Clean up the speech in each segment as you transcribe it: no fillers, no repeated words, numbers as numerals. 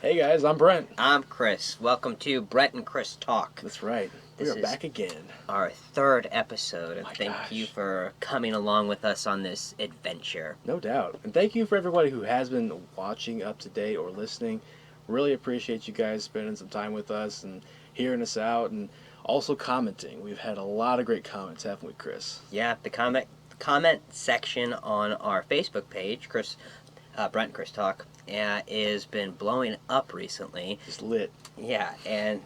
Hey guys, I'm Brent. I'm Chris. Welcome to Brent and Chris Talk. That's right. We This are is back again. Our third episode, and My thank gosh. you for coming along with us on this adventure. No doubt. And thank you for everybody who has been watching up to date or listening. Really appreciate you guys spending some time with us and hearing us out and also commenting. We've had a lot of great comments, haven't we, Chris? Yeah, the comment section on our Facebook page, Brent and Chris Talk, has been blowing up recently. Just lit. Yeah, and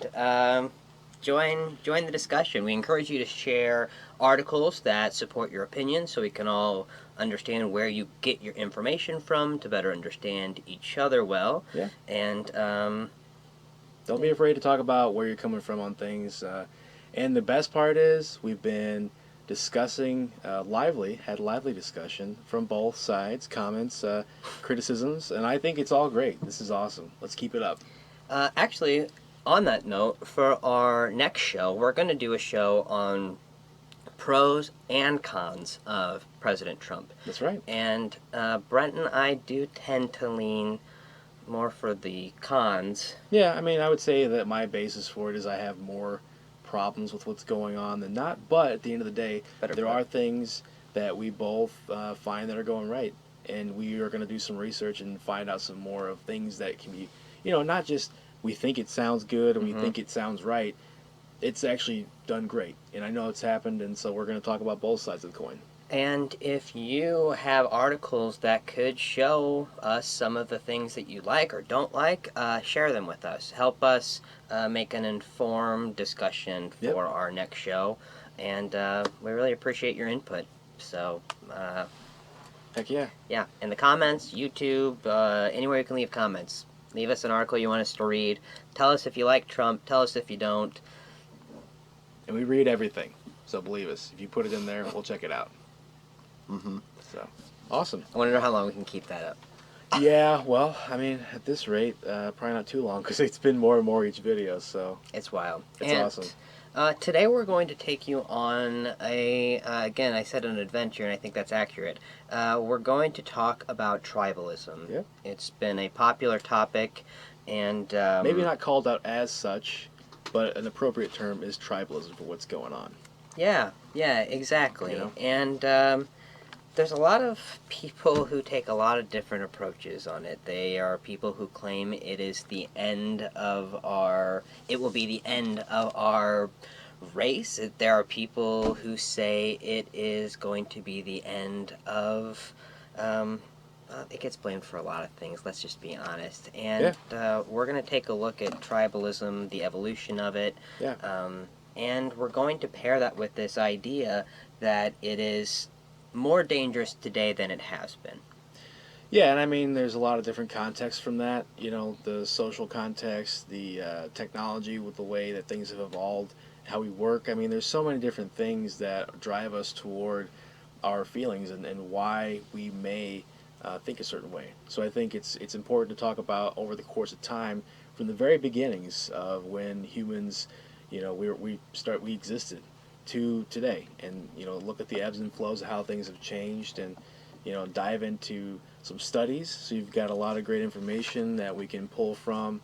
join the discussion. We encourage you to share articles that support your opinion, so we can all understand where you get your information from to better understand each other well. Yeah. And Don't be afraid to talk about where you're coming from on things. And the best part is we've been discussing had lively discussion from both sides, comments, criticisms, and I think it's all great. This is awesome. Let's keep it up. actually, on that note, for our next show, we're going to do a show on pros and cons of President Trump. That's right. And Brent and I do tend to lean more for the cons. Yeah, I mean, I would say that my basis for it is I have more problems with what's going on than not, but at the end of the day, there are things that we both find that are going right, and we are going to do some research and find out some more of things that can be, not just we think it sounds good and we think it sounds right. It's actually done great, and I know it's happened, and so we're going to talk about both sides of the coin. And if you have articles that could show us some of the things that you like or don't like, share them with us. Help us make an informed discussion for our next show. And we really appreciate your input. So, Heck yeah. Yeah, in the comments, YouTube, anywhere you can leave comments. Leave us an article you want us to read. Tell us if you like Trump. Tell us if you don't. And we read everything, so believe us. If you put it in there, we'll check it out. So, awesome. I wonder how long we can keep that up. Yeah, well, I mean, at this rate, probably not too long, because it's been more and more each video, so. It's wild. It's awesome. Today we're going to take you on again, I said an adventure, and I think that's accurate. We're going to talk about tribalism. Yep. It's been a popular topic, and maybe not called out as such, but an appropriate term is tribalism for what's going on. Yeah, exactly. And there's a lot of people who take a lot of different approaches on it. They are people who claim it will be the end of our race. There are people who say it is going to be the end of, it gets blamed for a lot of things, let's just be honest. And we're going to take a look at tribalism, the evolution of it. Yeah. And we're going to pair that with this idea that it is more dangerous today than it has been. Yeah, and I mean, there's a lot of different contexts from that. The social context, the technology with the way that things have evolved, how we work. I mean, there's so many different things that drive us toward our feelings and why we may think a certain way. So I think it's important to talk about over the course of time, from the very beginnings of when humans, we existed to today, and look at the ebbs and flows of how things have changed, and dive into some studies, so you've got a lot of great information that we can pull from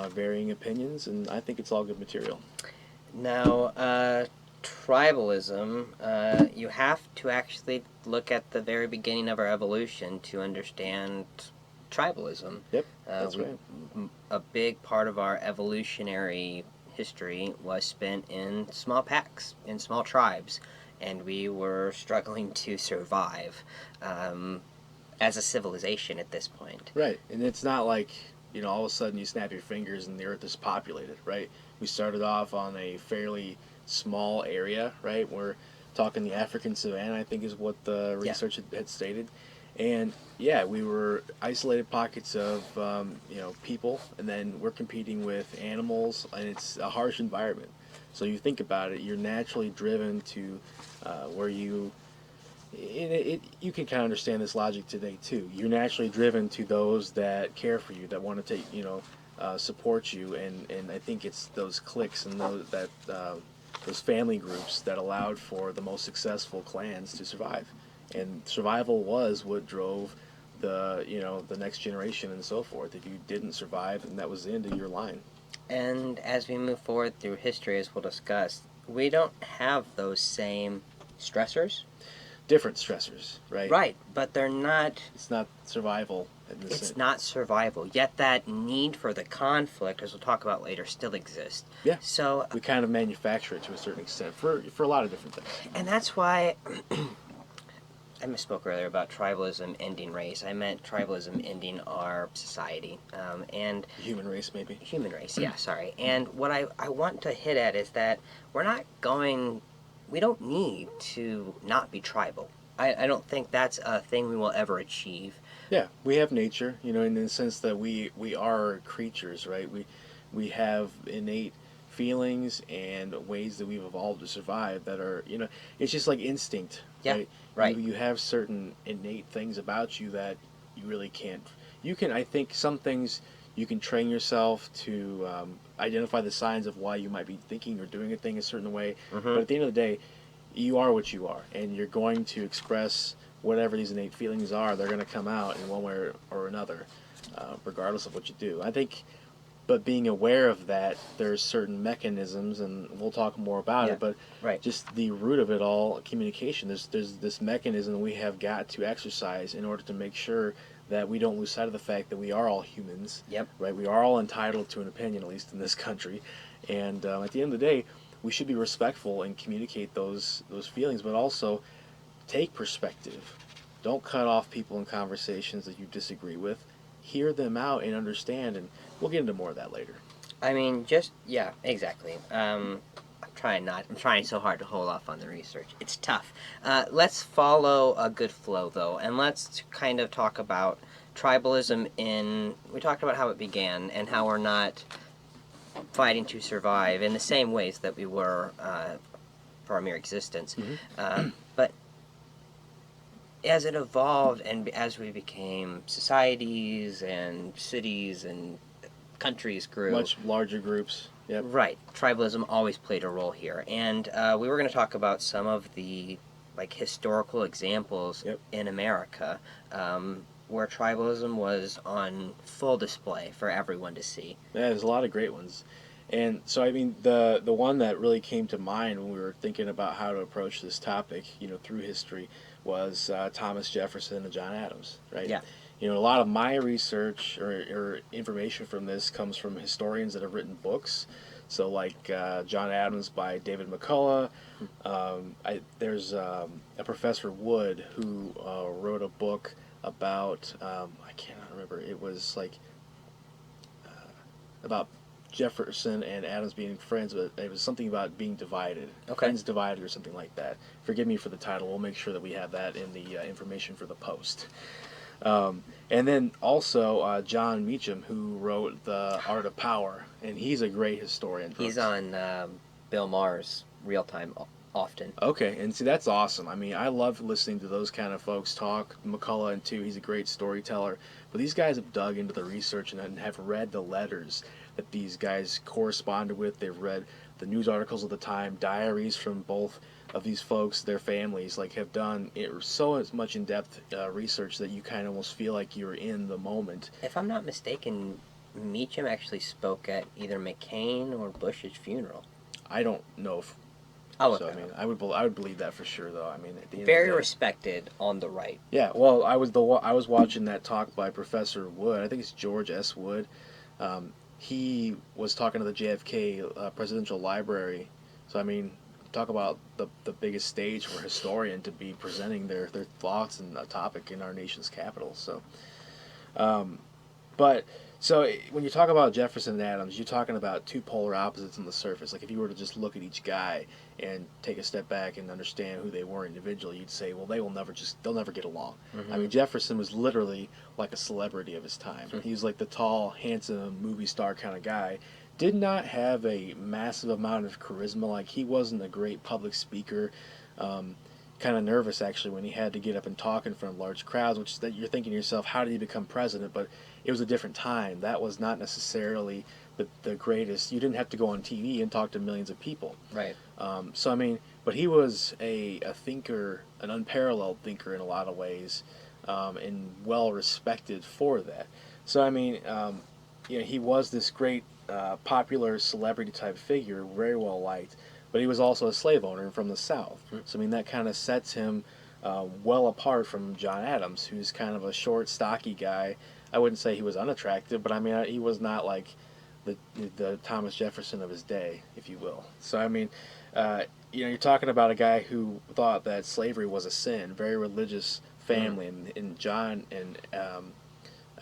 varying opinions, and I think it's all good material. Now, tribalism, you have to actually look at the very beginning of our evolution to understand tribalism. Yep, that's right. A big part of our evolutionary history was spent in small packs, in small tribes, and we were struggling to survive as a civilization at this point. Right, and it's not like, all of a sudden you snap your fingers and the earth is populated, right? We started off on a fairly small area, right? We're talking the African savanna, I think is what the research had stated. And yeah, we were isolated pockets of people, and then we're competing with animals, and it's a harsh environment. So you think about it, you're naturally driven to where you you can kind of understand this logic today too. You're naturally driven to those that care for you, that want to take support you, and I think it's those cliques and those family groups that allowed for the most successful clans to survive. And survival was what drove the next generation and so forth. If you didn't survive, and that was the end of your line. And as we move forward through history, as we'll discuss, we don't have those same stressors. Different stressors, right? Right, but they're not. It's not survival. It's not survival. Yet that need for the conflict, as we'll talk about later, still exists. Yeah. So We kind of manufacture it to a certain extent for a lot of different things. and that's why I misspoke earlier about tribalism ending race. I meant tribalism ending our society. And Human race, maybe. human race, yeah, sorry. And what I want to hit at is that we don't need to not be tribal. I don't think that's a thing we will ever achieve. Yeah, we have nature, in the sense that we are creatures, right? We have innate feelings and ways that we've evolved to survive that are, it's just like instinct, Yeah, right? right. You have certain innate things about you that you really can't. You can, I think, some things you can train yourself to identify the signs of why you might be thinking or doing a thing a certain way. But at the end of the day, you are what you are, and you're going to express whatever these innate feelings are. They're going to come out in one way or another, regardless of what you do. I think, but being aware of that, there's certain mechanisms, and we'll talk more about it. But right. just the root of it all, communication. There's this mechanism we have got to exercise in order to make sure that we don't lose sight of the fact that we are all humans. Yep. Right. We are all entitled to an opinion, at least in this country, and at the end of the day, we should be respectful and communicate those feelings, but also take perspective. Don't cut off people in conversations that you disagree with. Hear them out and understand, and we'll get into more of that later. I mean, yeah, exactly. I'm trying so hard to hold off on the research. It's tough. Let's follow a good flow, though, and let's kind of talk about tribalism we talked about how it began and how we're not fighting to survive in the same ways that we were for our mere existence. But as it evolved and as we became societies and cities and countries grew, Much larger groups. Yep. Right. Tribalism always played a role here. And we were going to talk about some of the historical examples in America where tribalism was on full display for everyone to see. Yeah, there's a lot of great ones. And so, I mean, the one that really came to mind when we were thinking about how to approach this topic, through history, was Thomas Jefferson and John Adams, right? Yeah. A lot of my research or information from this comes from historians that have written books. So, like John Adams by David McCullough. There's a Professor Wood who wrote a book about, I cannot remember, it was like about Jefferson and Adams being friends, but it was something about being divided. Okay. Friends divided or something like that. Forgive me for the title. We'll make sure that we have that in the information for the post. And then also John Meacham, who wrote The Art of Power, and he's a great historian. He's on Bill Maher's Real Time often. Okay, and see, that's awesome. I mean, I love listening to those kind of folks talk. McCullough, and too, he's a great storyteller. But these guys have dug into the research and have read the letters that these guys corresponded with. They've read the news articles of the time, diaries from both of these folks, their families, have done so much in-depth research that you kind of almost feel like you're in the moment. If I'm not mistaken, Meacham actually spoke at either McCain or Bush's funeral. I don't know if... Oh, so, I mean, I would believe that for sure, though. I mean, at the end very of the day, respected on the right. Yeah, well, I was watching that talk by Professor Wood. I think it's George S. Wood. He was talking to the JFK Presidential Library. So, I mean, talk about the biggest stage for a historian to be presenting their thoughts on a topic in our nation's capital. So, so when you talk about Jefferson and Adams, you're talking about two polar opposites on the surface. Like if you were to just look at each guy and take a step back and understand who they were individually, you'd say, well, they'll never get along. I mean, Jefferson was literally like a celebrity of his time. He was like the tall, handsome movie star kind of guy. Did not have a massive amount of charisma. Like he wasn't a great public speaker. Kind of nervous actually when he had to get up and talk in front of large crowds, which that you're thinking to yourself, how did he become president? But it was a different time. That was not necessarily the greatest. You didn't have to go on TV and talk to millions of people. Right. So I mean, but he was a thinker, an unparalleled thinker in a lot of ways. and well respected for that. So I mean, he was this great popular celebrity type figure, very well liked, but he was also a slave owner from the South. So I mean, that kind of sets him well apart from John Adams, who's kind of a short, stocky guy. I wouldn't say he was unattractive, but I mean, he was not like the Thomas Jefferson of his day, if you will. So I mean, uh, you're talking about a guy who thought that slavery was a sin, very religious family, and John and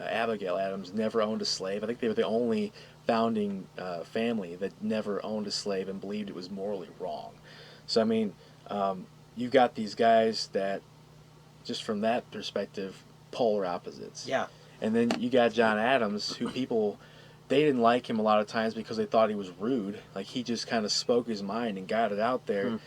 Abigail Adams never owned a slave. I think they were the only founding family that never owned a slave and believed it was morally wrong. So I mean, you've got these guys that, just from that perspective, polar opposites. Yeah. And then you got John Adams, who people, they didn't like him a lot of times because they thought he was rude. Like, he just kind of spoke his mind and got it out there.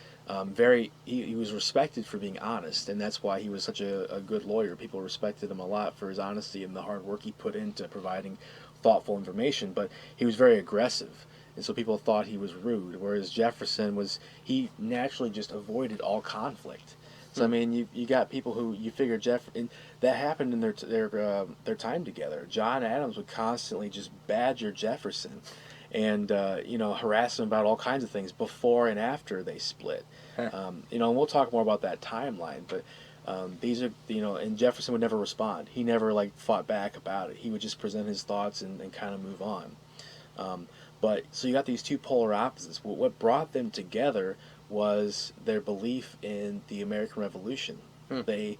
He was respected for being honest, and that's why he was such a good lawyer. People respected him a lot for his honesty and the hard work he put into providing thoughtful information. But he was very aggressive, and so people thought he was rude. Whereas Jefferson he naturally just avoided all conflict. So I mean, you got people who you figure and that happened in their time together. John Adams would constantly just badger Jefferson, and harass him about all kinds of things before and after they split. And we'll talk more about that timeline, but these are and Jefferson would never respond. He never like fought back about it. He would just present his thoughts and kind of move on. But so you got these two polar opposites. What brought them together was their belief in the American Revolution. They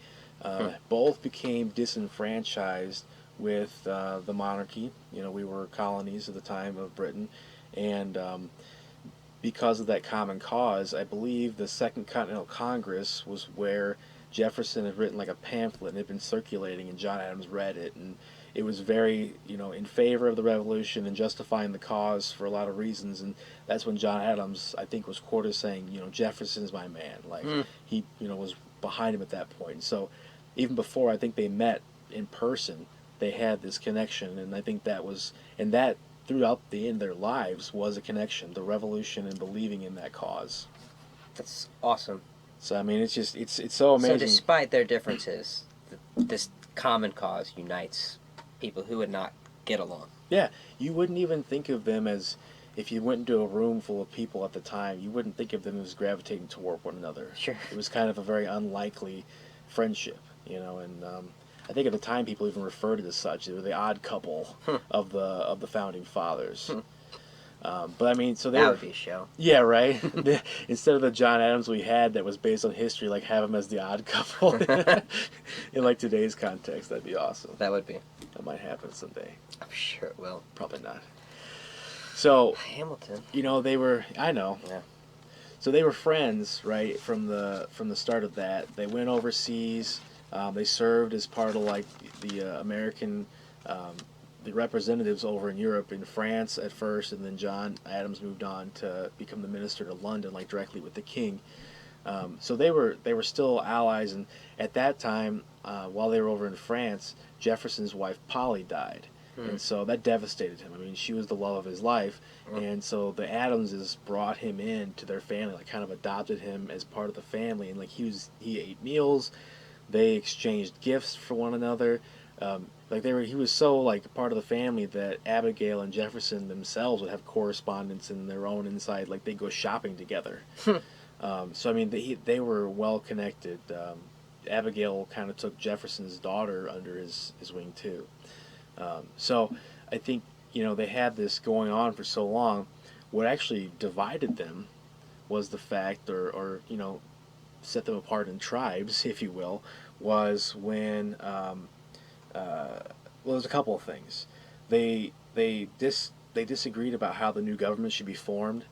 both became disenfranchised with the monarchy. We were colonies at the time of Britain, and because of that common cause, I believe the Second Continental Congress was where Jefferson had written like a pamphlet and it had been circulating, and John Adams read it, and it was very, in favor of the revolution and justifying the cause for a lot of reasons. And that's when John Adams, I think, was quoted saying, Jefferson's my man. Like, he, was behind him at that point. So even before I think they met in person, they had this connection, and I think that throughout the end of their lives was a connection, the revolution and believing in that cause. That's awesome. So I mean, it's so amazing. So despite their differences, this common cause unites people who would not get along. Yeah, you wouldn't even think of them as, if you went into a room full of people at the time, you wouldn't think of them as gravitating toward one another. Sure. It was kind of a very unlikely friendship, and I think at the time people even referred to it as such. They were the odd couple of the founding fathers. But I mean, so that would be a show. Yeah, right. Instead of the John Adams we had that was based on history, like have him as the odd couple in like today's context. That'd be awesome. That would be. That might happen someday. I'm sure it will. Probably not. So Hamilton. They were. I know. Yeah. So they were friends, right, from the start of that. They went overseas. They served as part of like the American. The representatives over in Europe, in France at first, and then John Adams moved on to become the minister to London, like directly with the king. So they were still allies, and at that time, while they were over in France, Jefferson's wife Polly died, and so that devastated him. I mean, she was the love of his life, and so the Adamses brought him in to their family, like kind of adopted him as part of the family, and like he ate meals, they exchanged gifts for one another. He was so like part of the family that Abigail and Jefferson themselves would have correspondence in their own inside, like they'd go shopping together. So I mean, they were well connected. Abigail kind of took Jefferson's daughter under his wing too. So I think they had this going on for so long. What actually divided them was the fact, or set them apart in tribes, if you will, was when. Well, there's a couple of things. They disagreed about how the new government should be formed.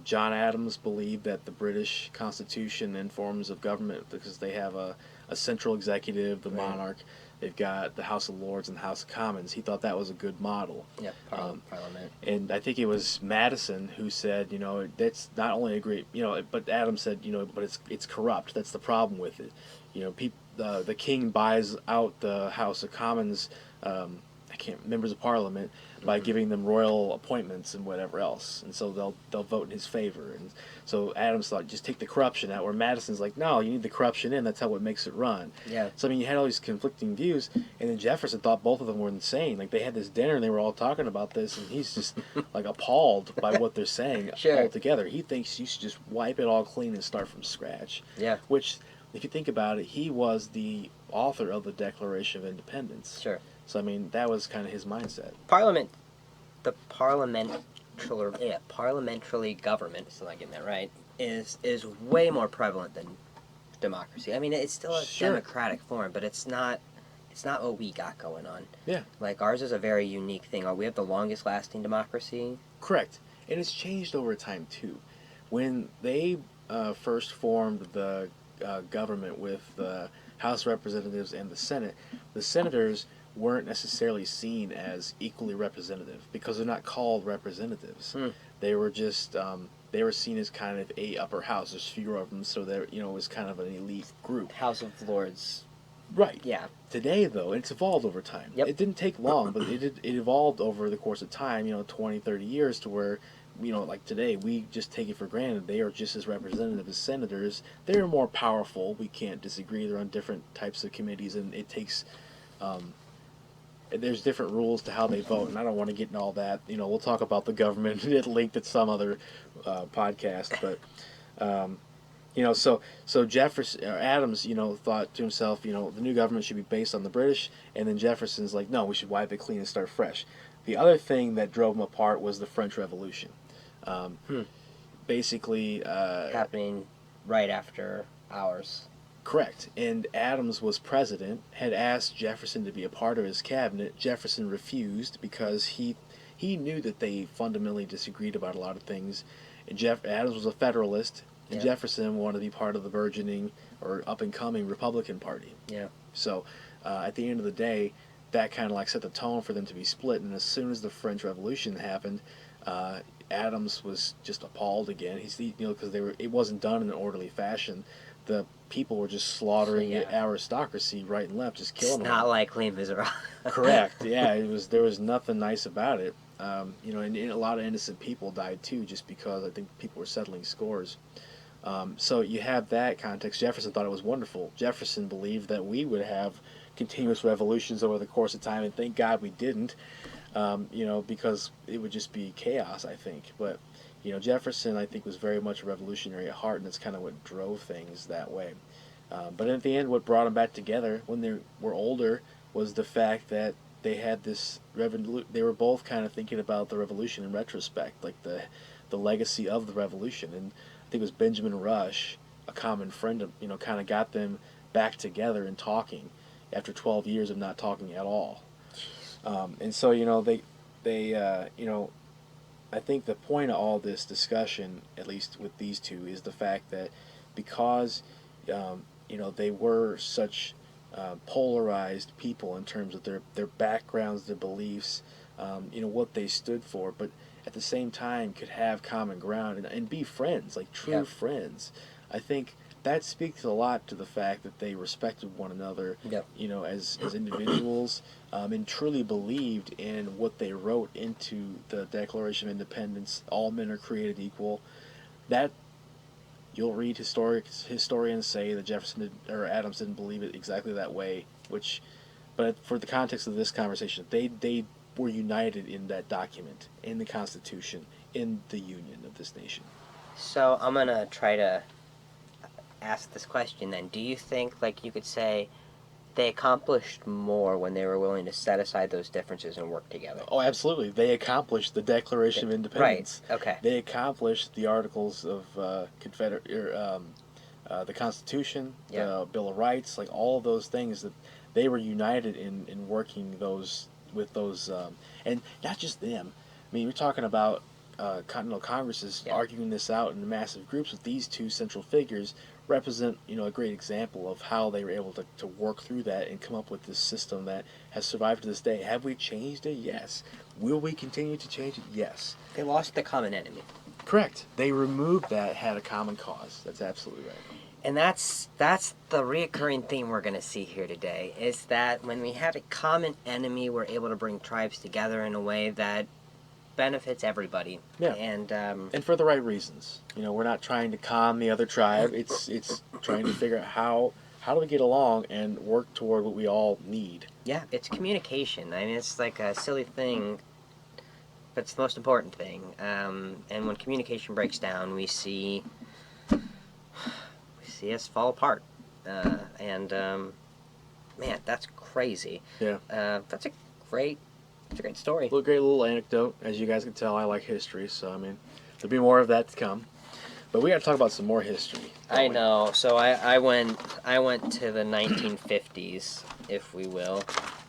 John Adams believed that the British Constitution and forms of government, because they have a central executive, the monarch, they've got the House of Lords and the House of Commons. He thought that was a good model. Yeah, Parliament. And I think it was Madison who said, that's not only a great, but Adams said, but it's corrupt. That's the problem with it. The king buys out the House of Commons. I members of parliament by giving them royal appointments and whatever else, and so they'll vote in his favor. And so Adams thought, just take the corruption out. Where Madison's like, no, you need the corruption in. That's how it makes it run. Yeah. So I mean, you had all these conflicting views, and then Jefferson thought both of them were insane. Like they had this dinner and they were all talking about this, and he's just like appalled by what they're saying Sure. altogether. He thinks you should just wipe it all clean and start from scratch. Yeah. Which, if you think about it, he was the author of the Declaration of Independence. Sure. So I mean, that was kind of his mindset. The parliamentary government, still not getting that right, is way more prevalent than democracy. I mean, it's still a Sure. democratic form, but it's not what we got going on. Yeah. Like ours is a very unique thing. We have the longest lasting democracy. Correct. And it's changed over time too. When they first formed the government with the House of Representatives and the Senate, the senators weren't necessarily seen as equally representative because they're not called representatives. They were just they were seen as kind of a upper house. There's fewer of them, so they're, it was kind of an elite group. House of Lords. Right. Yeah. Today, though, it's evolved over time. Yep. It didn't take long, but it evolved over the course of time, 20, 30 years to where, like today, we just take it for granted. They are just as representative as senators. They're more powerful. We can't disagree. They're on different types of committees, and it takes... there's different rules to how they vote, and I don't want to get into all that. We'll talk about the government linked at some other podcast, but... so Jefferson or Adams, thought to himself, the new government should be based on the British, and then Jefferson's like, no, we should wipe it clean and start fresh. The other thing that drove them apart was the French Revolution. Basically, happening right after ours. Correct. And Adams was president, had asked Jefferson to be a part of his cabinet. Jefferson refused because he knew that they fundamentally disagreed about a lot of things. And Adams was a Federalist. And Yeah. Jefferson wanted to be part of the burgeoning or up-and-coming Republican Party. Yeah. So at the end of the day, that kind of like set the tone for them to be split. And as soon as the French Revolution happened, Adams was just appalled again. Because it wasn't done in an orderly fashion. The people were just slaughtering the aristocracy right and left, just killing them. It's not like Les Miserables. Correct. Yeah, there was nothing nice about it. And a lot of innocent people died too, just because I think people were settling scores. So you have that context. Jefferson thought it was wonderful. Jefferson believed that we would have continuous revolutions over the course of time, and thank God we didn't, because it would just be chaos, I think. But, Jefferson, I think, was very much a revolutionary at heart, and that's kind of what drove things that way. But at the end, what brought them back together when they were older was the fact that they had this they were both kind of thinking about the revolution in retrospect, like the legacy of the revolution. And I think it was Benjamin Rush, a common friend of, kind of got them back together and talking after 12 years of not talking at all. And so, I think the point of all this discussion, at least with these two, is the fact that because, they were such polarized people in terms of their backgrounds, their beliefs, what they stood for, but at the same time could have common ground and be friends, like true friends. I think that speaks a lot to the fact that they respected one another, as individuals, and truly believed in what they wrote into the Declaration of Independence. All men are created equal. That you'll read historians say that Jefferson or Adams didn't believe it exactly that way. But for the context of this conversation, they were united in that document, in the Constitution, in the Union of this nation. So I'm gonna try to ask this question then. Do you think, like, you could say they accomplished more when they were willing to set aside those differences and work together? Oh, absolutely. They accomplished the Declaration of Independence. Right. Okay. They accomplished the Articles of the Constitution, the Bill of Rights, like all of those things that they were united in working with those, and not just them. I mean, we're talking about Continental Congresses arguing this out in massive groups with these two central figures represent, a great example of how they were able to work through that and come up with this system that has survived to this day. Have we changed it? Yes. Will we continue to change it? Yes. They lost the common enemy. Correct. They removed that, had a common cause. That's absolutely right. And that's the reoccurring theme we're going to see here today, is that when we have a common enemy, we're able to bring tribes together in a way that benefits everybody. Yeah. And for the right reasons. You know, we're not trying to calm the other tribe. It's trying to figure out how do we get along and work toward what we all need. yeah, it's communication. I mean, it's like a silly thing, but it's the most important thing. And when communication breaks down, we see us fall apart. Man, that's crazy. Yeah. That's a great story. Great little anecdote. As you guys can tell, I like history, so I mean, there'll be more of that to come. But we got to talk about some more history. I know. So I went to the 1950s, if we will,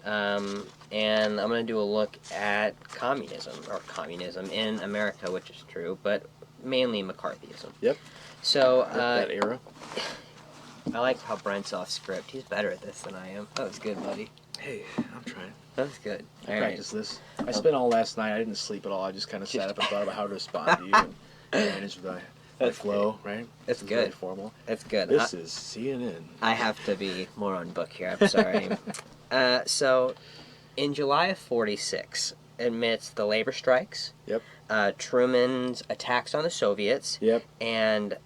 and I'm going to do a look at communism in America, which is true, but mainly McCarthyism. Yep. So that era. I like how Brent's off script. He's better at this than I am. That was good, buddy. Hey, I'm trying. That was good. I practiced this. I spent all last night. I didn't sleep at all. I just kind of sat up and thought about how to respond to you and manage the flow, right? It's This is good. Very formal. It's good. This is CNN. I have to be more on book here. I'm sorry. So, in July of '46, amidst the labor strikes, Yep. Truman's attacks on the Soviets, Yep. and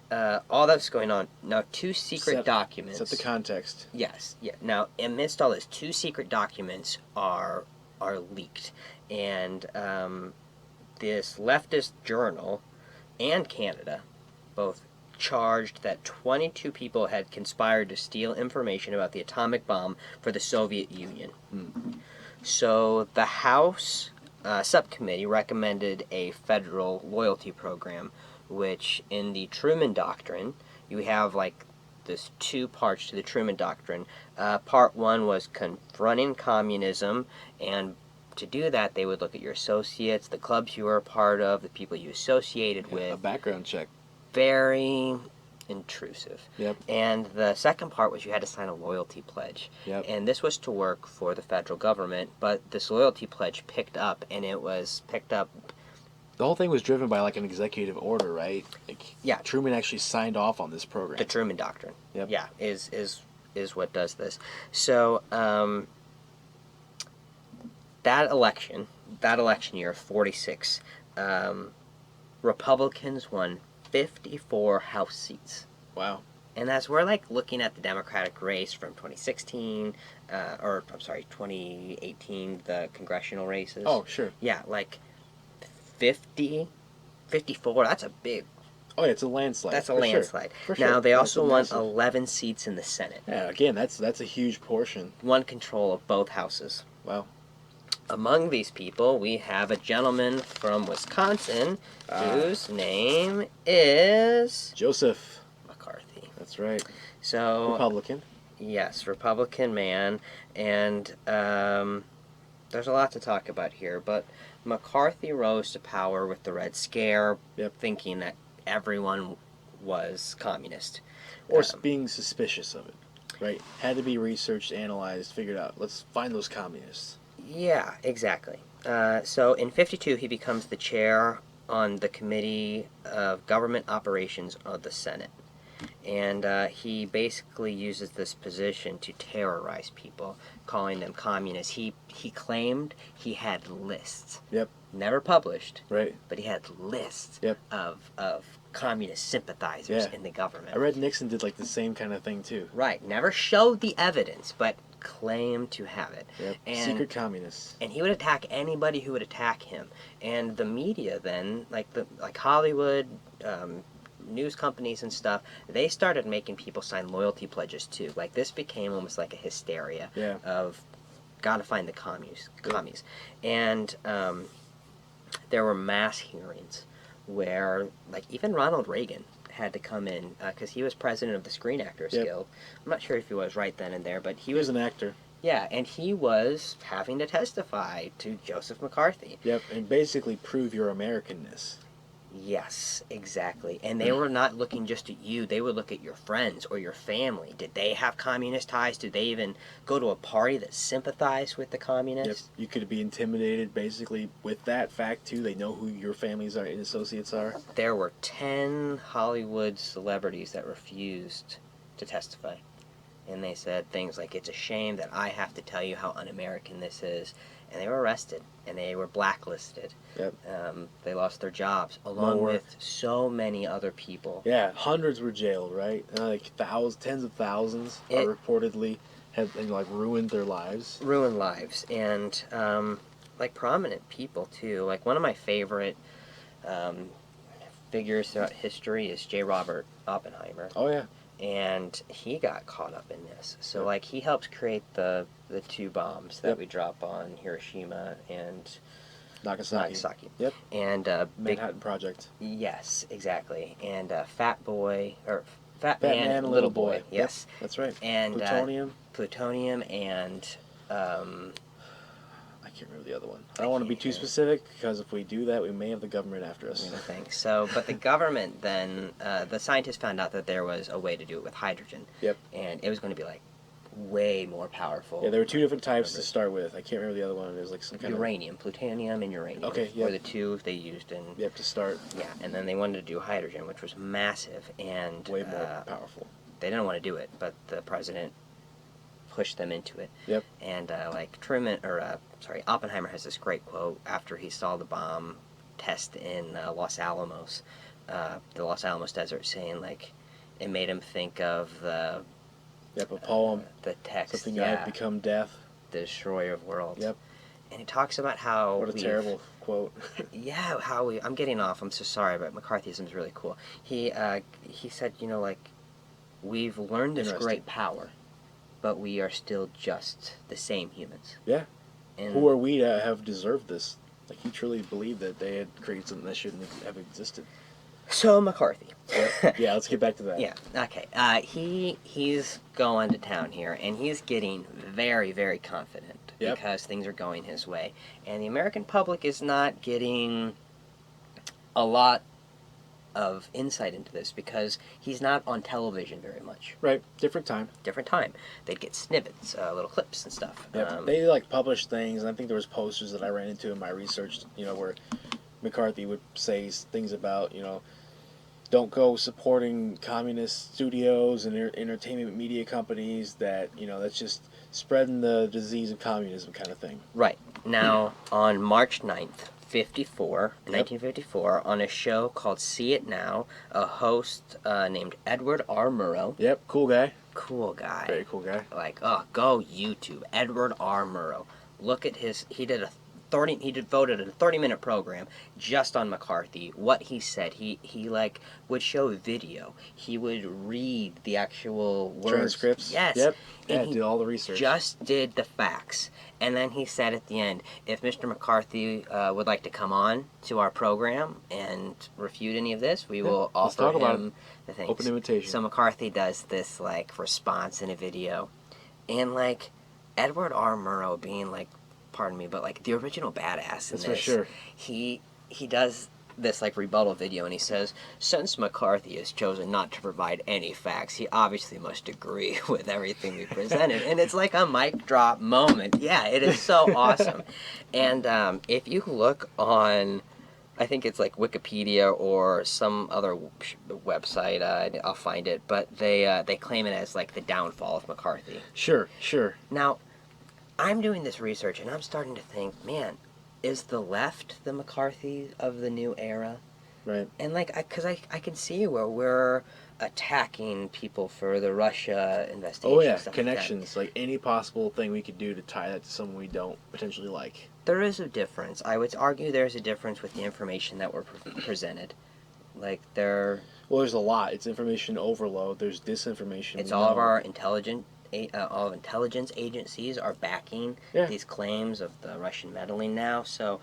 all that's going on. Now, two secret documents. Set the context. Yes. Yeah. Now, amidst all this, two secret documents are leaked, and this leftist journal and Canada both charged that 22 people had conspired to steal information about the atomic bomb for the Soviet Union. So the House subcommittee recommended a federal loyalty program, which in the Truman Doctrine, you have like this two parts to the Truman Doctrine. Part one was confronting communism, and to do that, they would look at your associates, the clubs you were a part of, the people you associated with. A background check. Very intrusive. Yep. And the second part was you had to sign a loyalty pledge. Yep. And this was to work for the federal government, but this loyalty pledge picked up, and it was picked up. The whole thing was driven by like an executive order, right? Like, yeah. Truman actually signed off on this program. The Truman Doctrine. Yep. Yeah, is what does this. So that election year, 46, Republicans won 54 House seats. Wow. And as we're like looking at the Democratic race from 2016, 2018, the congressional races. Oh, sure. Yeah, like 54, that's a big. Oh, yeah, it's a landslide. That's a landslide. For sure. Now, they also won massive. 11 seats in the Senate. Yeah, again, that's a huge portion. Won control of both houses. Wow. Among these people, we have a gentleman from Wisconsin whose name is Joseph McCarthy. That's right. So Republican. Yes, Republican man, and there's a lot to talk about here, but McCarthy rose to power with the Red Scare, thinking that everyone was communist. Or being suspicious of it, right? Had to be researched, analyzed, figured out. Let's find those communists. Yeah, exactly. So in '52, he becomes the chair on the Committee of Government Operations of the Senate. And he basically uses this position to terrorize people, calling them communists. He claimed he had lists. Yep. Never published. Right. But he had lists Yep. of communist sympathizers in the government. I read Nixon did like the same kind of thing too. Right. Never showed the evidence, but claimed to have it. Yep. And, secret communists. And he would attack anybody who would attack him. And the media then, like Hollywood, news companies and stuff, they started making people sign loyalty pledges too. Like this became almost like a hysteria of gotta find the commies. And there were mass hearings where like even Ronald Reagan had to come in because he was president of the Screen Actors Guild. I'm not sure if he was right then and there, but he was an actor. Yeah, and he was having to testify to Joseph McCarthy. Yep, and basically prove your Americanness. Yes, exactly. And they were not looking just at you. They would look at your friends or your family. Did they have communist ties? Did they even go to a party that sympathized with the communists? Yep. You could be intimidated basically with that fact too. They know who your families are and associates are. There were 10 Hollywood celebrities that refused to testify. And they said things like, it's a shame that I have to tell you how un-American this is. And they were arrested, and they were blacklisted. Yep. They lost their jobs, along with so many other people. Yeah, hundreds were jailed, right? Like tens of thousands are reportedly have like ruined their lives. Ruined lives, and like prominent people too. Like one of my favorite figures throughout history is J. Robert Oppenheimer. Oh yeah. And he got caught up in this. So, like, he helped create the two bombs that we drop on Hiroshima and Nagasaki. Yep. And Manhattan Project. Yes, exactly. And Fat Fat Man, Little Boy. Yes, yep, that's right. And plutonium, and I can't remember the other one. I don't want to be too specific, because if we do that, we may have the government after us. I think so. But the government then, the scientists found out that there was a way to do it with hydrogen. Yep. And it was going to be like way more powerful. Yeah, there were two different types to start with. I can't remember the other one. It was like some kind uranium, plutonium, and uranium. Okay, yeah. Were the two they used in. Yep, to start. Yeah, and then they wanted to do hydrogen, which was massive and way more powerful. They didn't want to do it, but the president pushed them into it. Yep. And like Oppenheimer has this great quote after he saw the bomb test in Los Alamos, the Los Alamos desert, saying like it made him think of the. Yep, a poem. The text. Something I have become death. The destroyer of worlds. Yep. And he talks about how. What a terrible quote. Yeah, I'm getting off. I'm so sorry, but McCarthyism is really cool. He said, like, we've learned this great power, but we are still just the same humans. Yeah. And who are we to have deserved this? Like, he truly believed that they had created something that shouldn't have existed. So McCarthy. Yep. Yeah, let's get back to that. Yeah. Okay. He's going to town here, and he's getting very, very confident because things are going his way, and the American public is not getting a lot of insight into this because he's not on television very much. Right. Different time. They'd get snippets, little clips and stuff. Yep. They like publish things, and I think there was posters that I ran into in my research, where McCarthy would say things about, don't go supporting communist studios and entertainment media companies that's just spreading the disease of communism kind of thing. Right. Now, on March 9th, 1954, on a show called See It Now, a host named Edward R. Murrow. Yep, cool guy. Very cool guy. Like, go YouTube, Edward R. Murrow. Look at he devoted a 30-minute program just on McCarthy. What he said, he would show video. He would read the actual words. Transcripts. Yes. Yep. And he did all the research. Just did the facts. And then he said at the end, if Mr. McCarthy would like to come on to our program and refute any of this, we will offer him the things. Open invitation. So McCarthy does this response in a video. And Edward R. Murrow being pardon me, but the original badass in this. That's for sure. He does this rebuttal video, and he says, since McCarthy has chosen not to provide any facts, he obviously must agree with everything we presented. And it's like a mic drop moment. Yeah, it is so awesome. And if you look on, I think it's Wikipedia or some other website, I'll find it, but they claim it as the downfall of McCarthy. Sure. Now, I'm doing this research, and I'm starting to think, man, is the left the McCarthy of the new era? Right. And because I can see where we're attacking people for the Russia investigation. Oh yeah, stuff connections, any possible thing we could do to tie that to someone we don't potentially like. There is a difference. I would argue there's a difference with the information that were presented. Well, there's a lot. It's information overload. There's disinformation. It's all of our all intelligence agencies are backing these claims of the Russian meddling now. So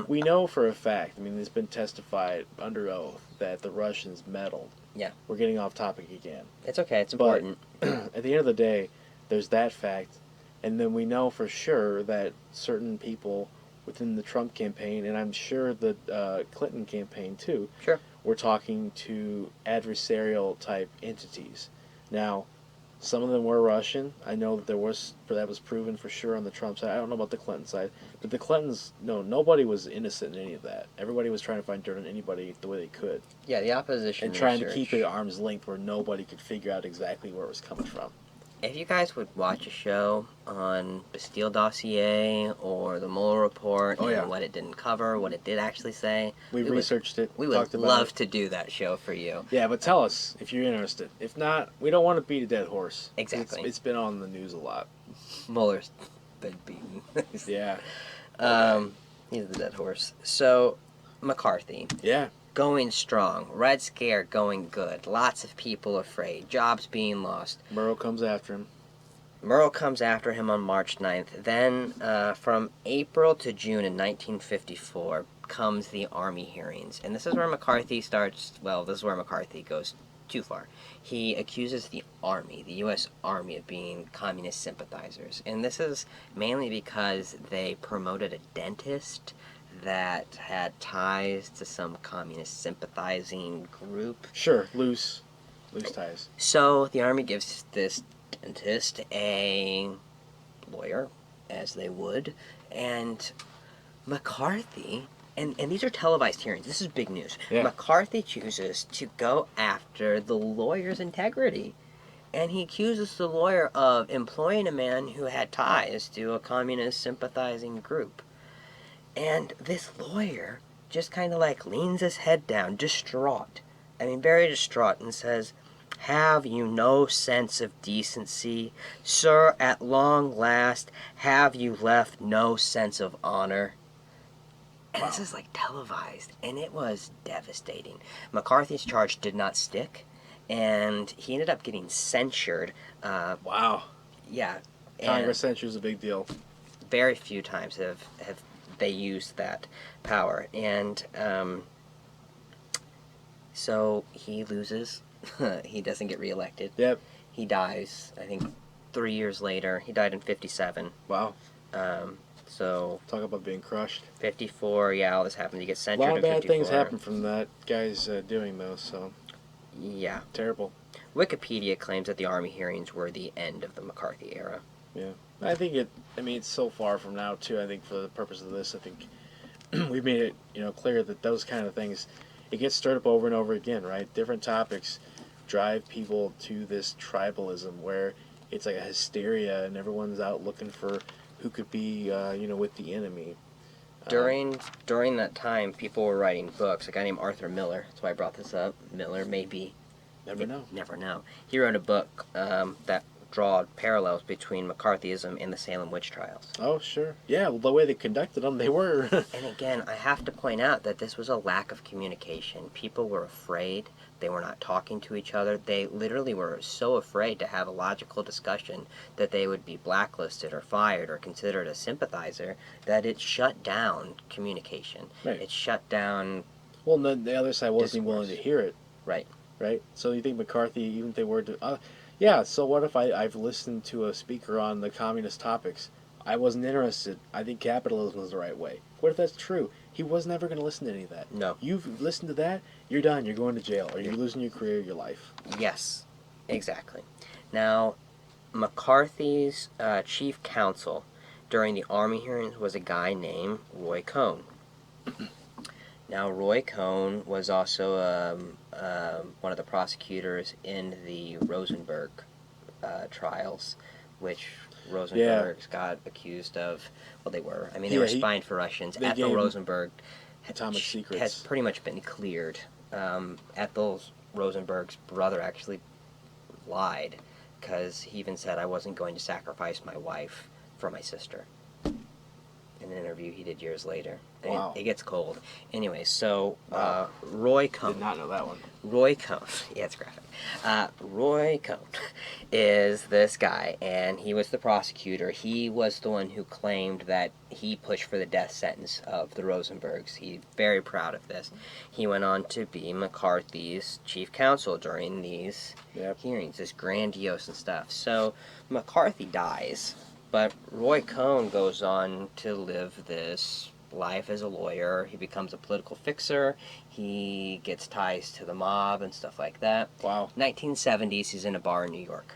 we know for a fact. I mean, it's been testified under oath that the Russians meddled. Yeah, we're getting off topic again. It's okay. It's important. At the end of the day, there's that fact, and then we know for sure that certain people within the Trump campaign, and I'm sure the Clinton campaign too, sure, were talking to adversarial type entities. Now, Some of them were Russian. I know that that was proven for sure on the Trump side. I don't know about the Clinton side, but the Clintons, no, nobody was innocent in any of that. Everybody was trying to find dirt on anybody the way they could, Yeah, the opposition and trying to research. keep it at arm's length where nobody could figure out exactly where it was coming from. If you guys would watch a show on Bastille Dossier or the Mueller Report Oh, and yeah. what it didn't cover, what it did actually say, We researched it. we talked would about love it. to do that show for you. Yeah, but tell us if you're interested. If not, we don't want to beat a dead horse. Exactly. It's been on the news a lot. Mueller's been beaten. Yeah. He's the dead horse. So, McCarthy. Yeah. Going strong. Red Scare going good. Lots of people afraid. Jobs being lost. Murrow comes after him. Murrow comes after him on March 9th. Then, from April to June in 1954, comes the Army hearings. And this is where McCarthy starts, well, this is where McCarthy goes too far. He accuses the Army, the U.S. Army, of being communist sympathizers. And this is mainly because they promoted a dentist that had ties to some communist sympathizing group. Sure, loose ties. So the Army gives this dentist a lawyer, as they would, and McCarthy, and these are televised hearings, this is big news. Yeah. McCarthy chooses to go after the lawyer's integrity. And he accuses the lawyer of employing a man who had ties to a communist sympathizing group. And this lawyer just kind of like leans his head down, distraught. I mean, very distraught, and says, "Have you no sense of decency? Sir, at long last, have you left no sense of honor?" And this is like televised, and it was devastating. McCarthy's charge did not stick, and he ended up getting censured. Wow. Yeah. Congress censure is a big deal. Very few times have they used that power, and so he loses. He doesn't get reelected. Yep. He dies, I think, 3 years later. He died in 57. Wow. So Talk about being crushed. 54, yeah, all this happened. He gets A censured lot in of bad 54. things happen from that guy's doing though, so Yeah. terrible. Wikipedia claims that the Army hearings were the end of the McCarthy era. Yeah. I think it's so far from now too. I think for the purpose of this, I think we've made it, clear that those kind of things, it gets stirred up over and over again, right? Different topics drive people to this tribalism where it's like a hysteria and everyone's out looking for who could be, with the enemy. During that time, people were writing books. A guy named Arthur Miller, that's why I brought this up. Miller, maybe. Never know. Never know. He wrote a book that drawed parallels between McCarthyism and the Salem witch trials. Oh, sure. Yeah, well, the way they conducted them, they were. And again, I have to point out that this was a lack of communication. People were afraid. They were not talking to each other. They literally were so afraid to have a logical discussion that they would be blacklisted or fired or considered a sympathizer that it shut down communication. Right. It shut down... Well, the other side wasn't willing to hear it. Right. Right? So you think McCarthy, even if they were to... yeah, so what if I've listened to a speaker on the communist topics? I wasn't interested. I think capitalism is the right way. What if that's true? He was never going to listen to any of that. No. You've listened to that, you're done. You're going to jail. Or you're losing your career, your life. Yes, exactly. Now, McCarthy's chief counsel during the Army hearings was a guy named Roy Cohn. Now, Roy Cohn was also one of the prosecutors in the Rosenberg trials, which Rosenbergs got accused of. Well, they were. I mean, they were spying for Russians. Ethel Rosenberg Atomic secrets. has pretty much been cleared. Ethel Rosenberg's brother actually lied because he even said, "I wasn't going to sacrifice my wife for my sister." In an interview he did years later. Wow. It gets cold. Anyway, so Wow. Roy Cohn. Did not know that one. Roy Cohn. Yeah, it's graphic. Roy Cohn is this guy, and he was the prosecutor. He was the one who claimed that he pushed for the death sentence of the Rosenbergs. He's very proud of this. He went on to be McCarthy's chief counsel during these hearings, this grandiose and stuff. So McCarthy dies, but Roy Cohn goes on to live this life as a lawyer. He becomes a political fixer. He gets ties to the mob and stuff like that. Wow. 1970s, he's in a bar in New York.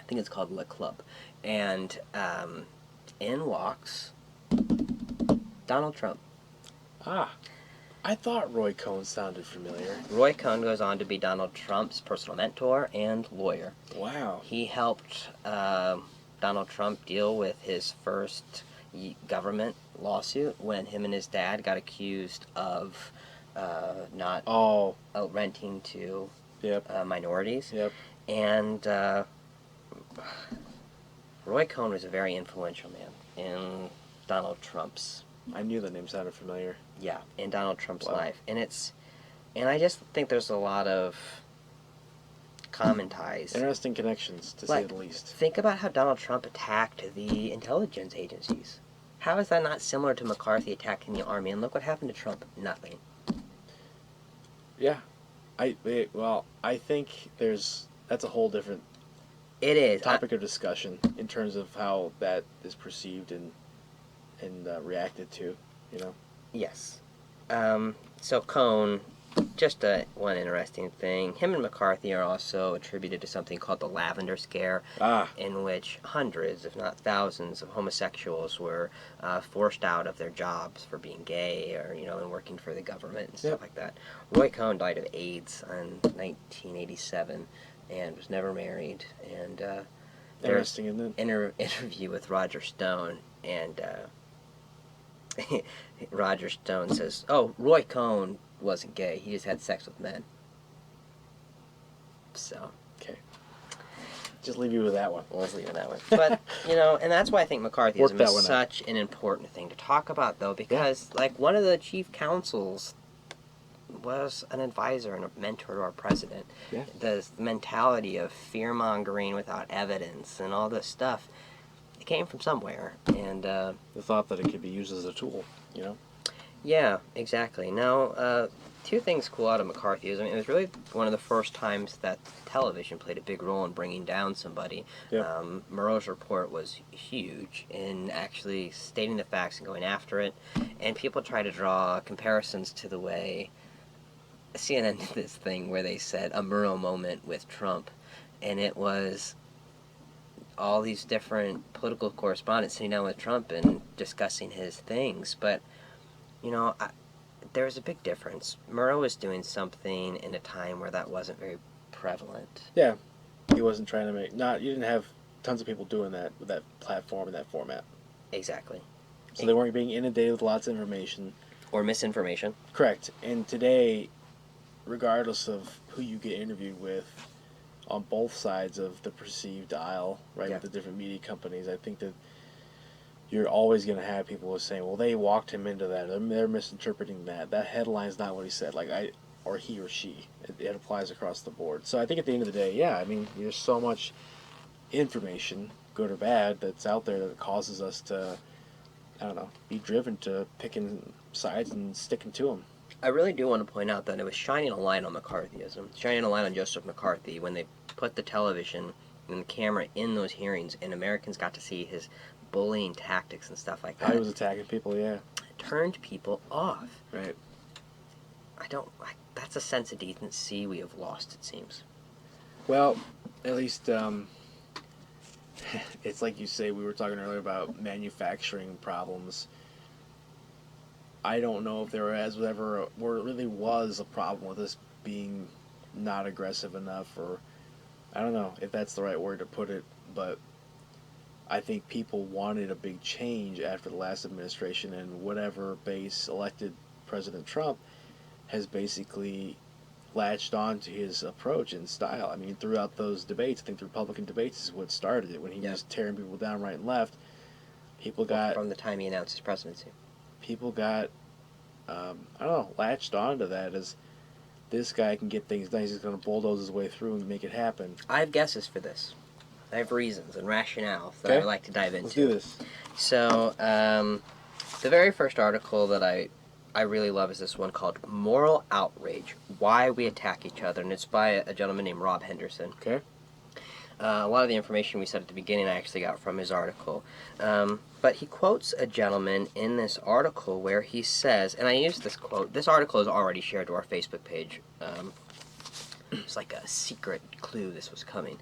think it's called Le Club. And in walks Donald Trump. Ah, I thought Roy Cohn sounded familiar. Roy Cohn goes on to be Donald Trump's personal mentor and lawyer. Wow. He helped Donald Trump deal with his first government lawsuit when him and his dad got accused of not renting to minorities. Yep. And Roy Cohn was a very influential man in Donald Trump's. I knew the name sounded familiar. Yeah, in Donald Trump's Wow. life. And I just think there's a lot of common ties. Interesting connections, to say the least. Think about how Donald Trump attacked the intelligence agencies. How is that not similar to McCarthy attacking the army? And look what happened to Trump. Nothing. Yeah. I think that's a whole different topic of discussion in terms of how that is perceived and reacted to, you know? Yes. So Cohn, just one interesting thing, him and McCarthy are also attributed to something called the Lavender Scare, in which hundreds, if not thousands, of homosexuals were forced out of their jobs for being gay or, and working for the government and stuff like that. Roy Cohn died of AIDS in 1987 and was never married. And interesting, isn't it? Interview with Roger Stone, and Roger Stone says, "Oh, Roy Cohn wasn't gay. He just had sex with men." So. Okay. Just leave you with that one. Let's leave it that way. But, and that's why I think McCarthyism is such an important thing to talk about, though, because, one of the chief counsels was an advisor and a mentor to our president. Yeah. The mentality of fear-mongering without evidence and all this stuff, it came from somewhere. And the thought that it could be used as a tool, Yeah, exactly. Now, two things cool out of McCarthyism. It was really one of the first times that television played a big role in bringing down somebody. Yep. Murrow's report was huge in actually stating the facts and going after it. And people try to draw comparisons to the way CNN did this thing where they said a Murrow moment with Trump. And it was all these different political correspondents sitting down with Trump and discussing his things. But there's a big difference. Murrow was doing something in a time where that wasn't very prevalent. Yeah, he wasn't trying to you didn't have tons of people doing that with that platform and that format. Exactly. So they weren't being inundated with lots of information. Or misinformation. Correct. And today, regardless of who you get interviewed with, on both sides of the perceived aisle, right, with the different media companies, I think that you're always going to have people who are saying, well, they walked him into that. They're misinterpreting that. That headline's not what he said. Or he or she. It applies across the board. So I think at the end of the day, there's so much information, good or bad, that's out there that causes us to, be driven to picking sides and sticking to them. I really do want to point out that it was shining a light on McCarthyism, shining a light on Joseph McCarthy when they put the television and the camera in those hearings, and Americans got to see his bullying tactics and stuff like that. He was attacking people, yeah. It turned people off. Right. That's a sense of decency we have lost, it seems. Well, at least, it's like you say, we were talking earlier about manufacturing problems. I don't know if there really was a problem with us being not aggressive enough, or I don't know if that's the right word to put it, but I think people wanted a big change after the last administration, and whatever base elected President Trump has basically latched on to his approach and style. I mean, throughout those debates, I think the Republican debates is what started it, when he was tearing people down right and left. From the time he announced his presidency. People got, latched on to that as this guy can get things done. He's just going to bulldoze his way through and make it happen. I have guesses for this. I have reasons and rationale that I would like to dive into. Let's do this. So, the very first article that I really love is this one called Moral Outrage, Why We Attack Each Other, and it's by a gentleman named Rob Henderson. Okay. A lot of the information we said at the beginning I actually got from his article. But he quotes a gentleman in this article where he says, and I used this quote, this article is already shared to our Facebook page, It's like a secret clue this was coming.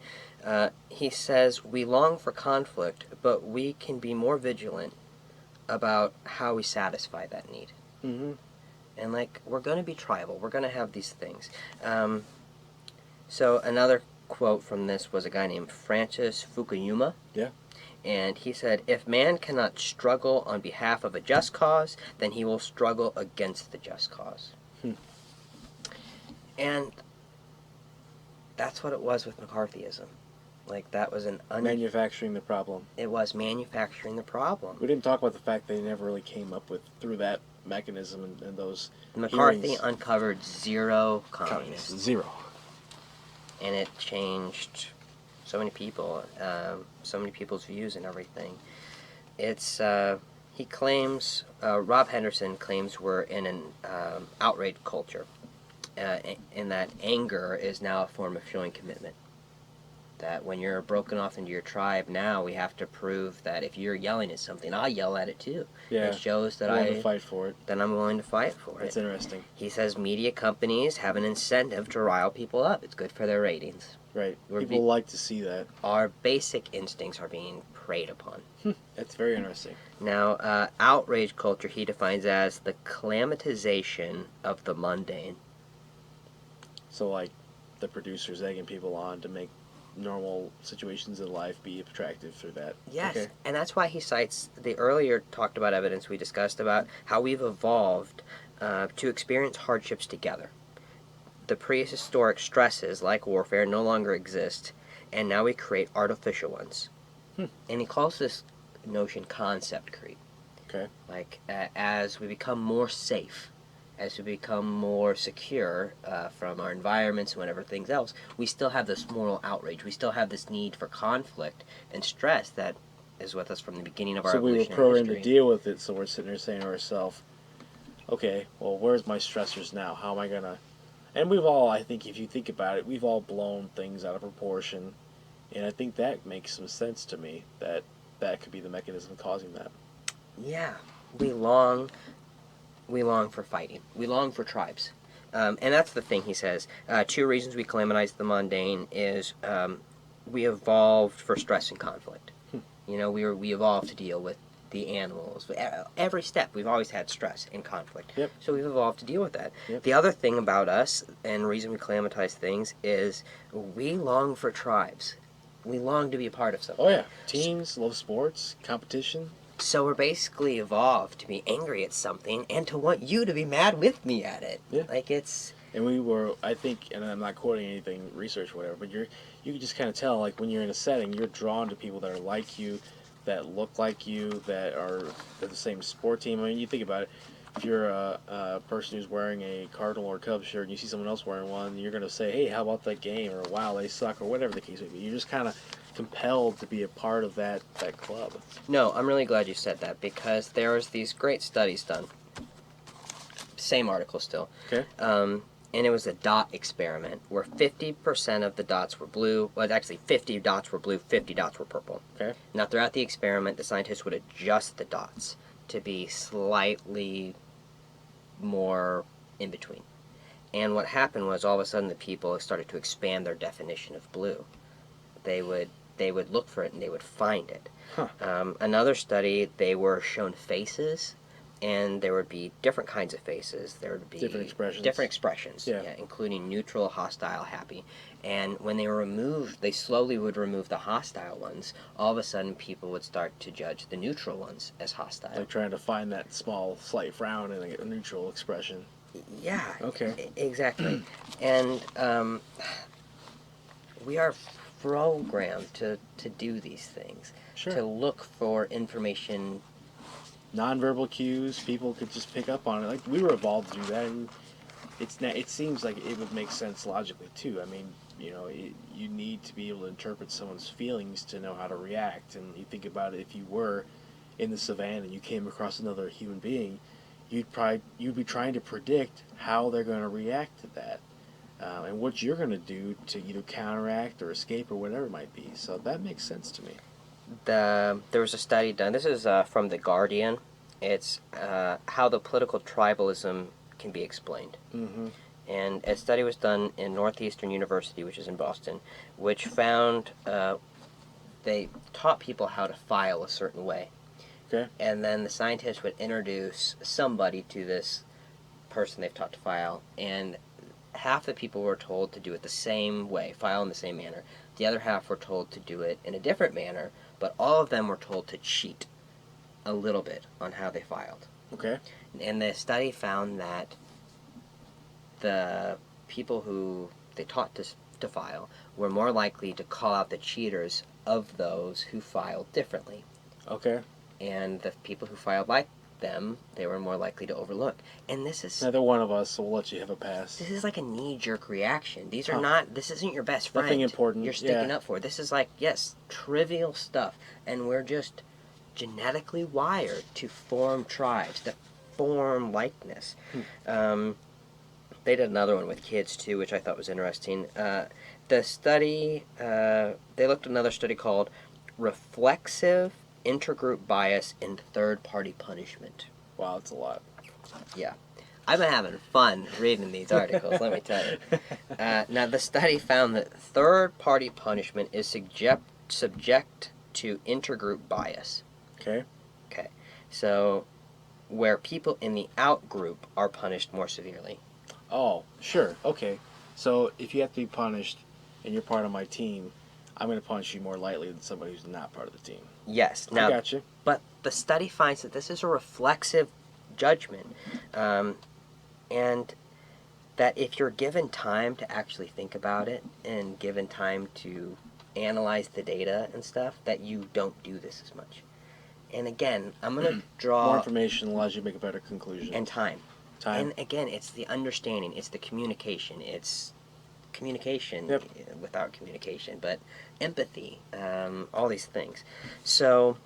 He says, we long for conflict, but we can be more vigilant about how we satisfy that need. Mm-hmm. And, like, we're going to be tribal. We're going to have these things. So another quote from this was a guy named Francis Fukuyama. Yeah. And he said, if man cannot struggle on behalf of a just cause, then he will struggle against the just cause. And that's what it was with McCarthyism. Like, that was manufacturing the problem. It was manufacturing the problem. We didn't talk about the fact they never really came up with, through that mechanism and those McCarthy hearings, uncovered zero communists. Zero. And it changed so many people, so many people's views and everything. It's, he claims, Rob Henderson claims we're in an outrage culture, in that anger is now a form of showing commitment. That when you're broken off into your tribe now, we have to prove that if you're yelling at something, I'll yell at it too. Yeah. It shows that to fight for it. That I'm willing to fight for it. That's interesting. He says media companies have an incentive to rile people up. It's good for their ratings. Right. People like to see that. Our basic instincts are being preyed upon. That's very interesting. Now, outrage culture he defines as the calamitization of the mundane. So, like, the producers egging people on to make normal situations in life be attractive through that. Yes, okay. And that's why he cites the earlier talked about evidence we discussed about how we've evolved to experience hardships together. The prehistoric stresses, like warfare, no longer exist, and now we create artificial ones. And he calls this notion concept creep. Okay. Like, as we become more safe, as we become more secure from our environments and whatever things else, we still have this moral outrage. We still have this need for conflict and stress that is with us from the beginning of our evolutionary history. So we were programmed to deal with it, so we're sitting there saying to ourselves, okay, well, where's my stressors now? How am I going to... And we've all, I think, if you think about it, we've all blown things out of proportion. And I think that makes some sense to me, that that could be the mechanism causing that. Yeah. We long for fighting. We long for tribes. And that's the thing he says. 2 reasons we calamitize the mundane is we evolved for stress and conflict. You know, we evolved to deal with the animals. Every step, we've always had stress and conflict. Yep. So we've evolved to deal with that. Yep. The other thing about us, and the reason we calamitize things, is we long for tribes. We long to be a part of something. Oh, yeah. Teams, love sports, competition. So we're basically evolved to be angry at something and to want you to be mad with me at it. Yeah. Like, it's... And we were, I think, and I'm not quoting anything, research or whatever, but you can just kind of tell, like, when you're in a setting, you're drawn to people that are like you, that look like you, that are the same sport team. I mean, you think about it. If you're a person who's wearing a Cardinal or Cubs shirt and you see someone else wearing one, you're going to say, hey, how about that game? Or, wow, they suck, or whatever the case may be. You're just kind of compelled to be a part of that club. No, I'm really glad you said that, because there was these great studies done. Same article still. Okay. And it was a dot experiment where 50% of the dots were blue. Well, actually, 50 dots were blue, 50 dots were purple. Okay. Now, throughout the experiment, the scientists would adjust the dots to be slightly more in between. And what happened was, all of a sudden, the people started to expand their definition of blue. They would look for it and they would find it. Huh. Another study, they were shown faces, and there would be different kinds of faces. There would be different expressions. Yeah, including neutral, hostile, happy. And when they were removed, they slowly would remove the hostile ones. All of a sudden, people would start to judge the neutral ones as hostile. Like trying to find that small, slight frown in a neutral expression. Yeah. Okay. Exactly. And we are programmed to do these things. Sure. To look for information. Nonverbal cues, people could just pick up on it. Like, we were evolved to do that, and it seems like it would make sense logically too. I mean, you know, you need to be able to interpret someone's feelings to know how to react. And you think about it, if you were in the savannah and you came across another human being, you'd be trying to predict how they're going to react to that, and what you're going to do to either counteract or escape or whatever it might be. So that makes sense to me. There was a study done. This is from The Guardian. It's how the political tribalism can be explained. Mm-hmm. And a study was done in Northeastern University, which is in Boston, which found they taught people how to file a certain way. Okay. And then the scientists would introduce somebody to this person they've taught to file, and half the people were told to do it the same way, file in the same manner. The other half were told to do it in a different manner, but all of them were told to cheat a little bit on how they filed. Okay. And the study found that the people who they taught to file were more likely to call out the cheaters of those who filed differently. Okay. And the people who filed like them, they were more likely to overlook. And this is Neither one of us, so we'll let you have a pass. this is like a knee-jerk reaction. These are Huh. not. This isn't your best friend. Nothing important. You're sticking Yeah. up for. This is like, yes, trivial stuff, and we're just genetically wired to form tribes, to form likeness. They did another one with kids too, which I thought was interesting. The study, they looked at another study called reflexive intergroup bias in third-party punishment. Wow, that's a lot. I've been having fun reading these articles, let me tell you. Now, the study found that third-party punishment is subject to intergroup bias. Okay. So, where people in the out-group are punished more severely. Oh, sure. Okay. So if you have to be punished and you're part of my team, I'm going to punish you more lightly than somebody who's not part of the team. Yes. I Now, got you. but the study finds that this is a reflexive judgment, and that if you're given time to actually think about it and given time to analyze the data and stuff, that you don't do this as much. And again, I'm going to draw... More information allows you to make a better conclusion. And time. Time. And again, it's the understanding, it's the communication, it's communication without communication, but empathy, all these things. So,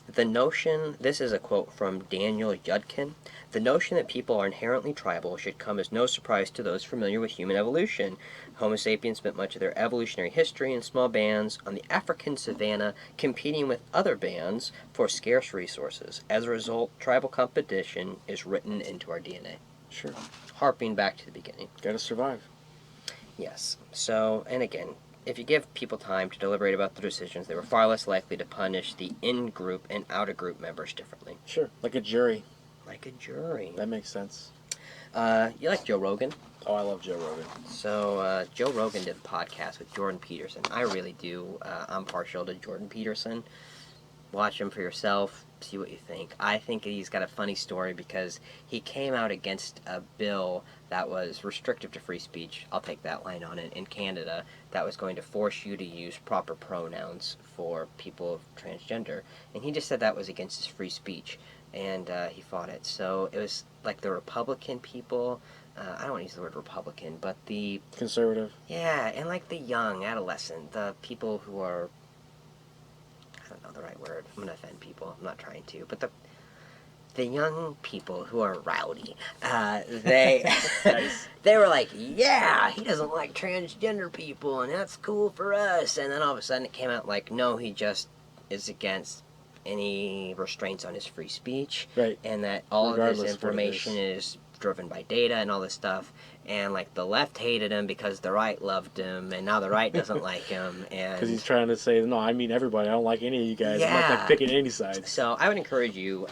the notion, this is a quote from Daniel Yudkin, the notion that people are inherently tribal should come as no surprise to those familiar with human evolution. Homo sapiens spent much of their evolutionary history in small bands on the African savanna, competing with other bands for scarce resources. As a result, tribal competition is written into our DNA. Sure. Harping back to the beginning. Gotta survive. Yes. So, and again, if you give people time to deliberate about their decisions, they were far less likely to punish the in-group and out-of-group members differently. Sure. Like a jury. Like a jury. That makes sense. You like Joe Rogan? Oh, I love Joe Rogan. So, Joe Rogan did a podcast with Jordan Peterson. I really do. I'm partial to Jordan Peterson. Watch him for yourself. See what you think. I think he's got a funny story because he came out against a bill that was restrictive to free speech. I'll take that line on it. In Canada, that was going to force you to use proper pronouns for people of transgender. And he just said that was against his free speech. And he fought it. So it was like the Republican people, I don't want to use the word Republican, but the... Conservative. Yeah, and like the young, adolescent, the people who are... I don't know the right word. I'm going to offend people. I'm not trying to. But the young people who are rowdy, they... Nice. They were like, yeah, he doesn't like transgender people, and that's cool for us. And then all of a sudden it came out like, no, he just is against any restraints on his free speech, Right. and that all Regardless of his of what it information is driven by data and all this stuff, and like the left hated him because the right loved him, and now the right doesn't like him, and Because he's trying to say, no, I mean everybody. I don't like any of you guys. I'm Yeah. not picking any sides. so I would encourage you,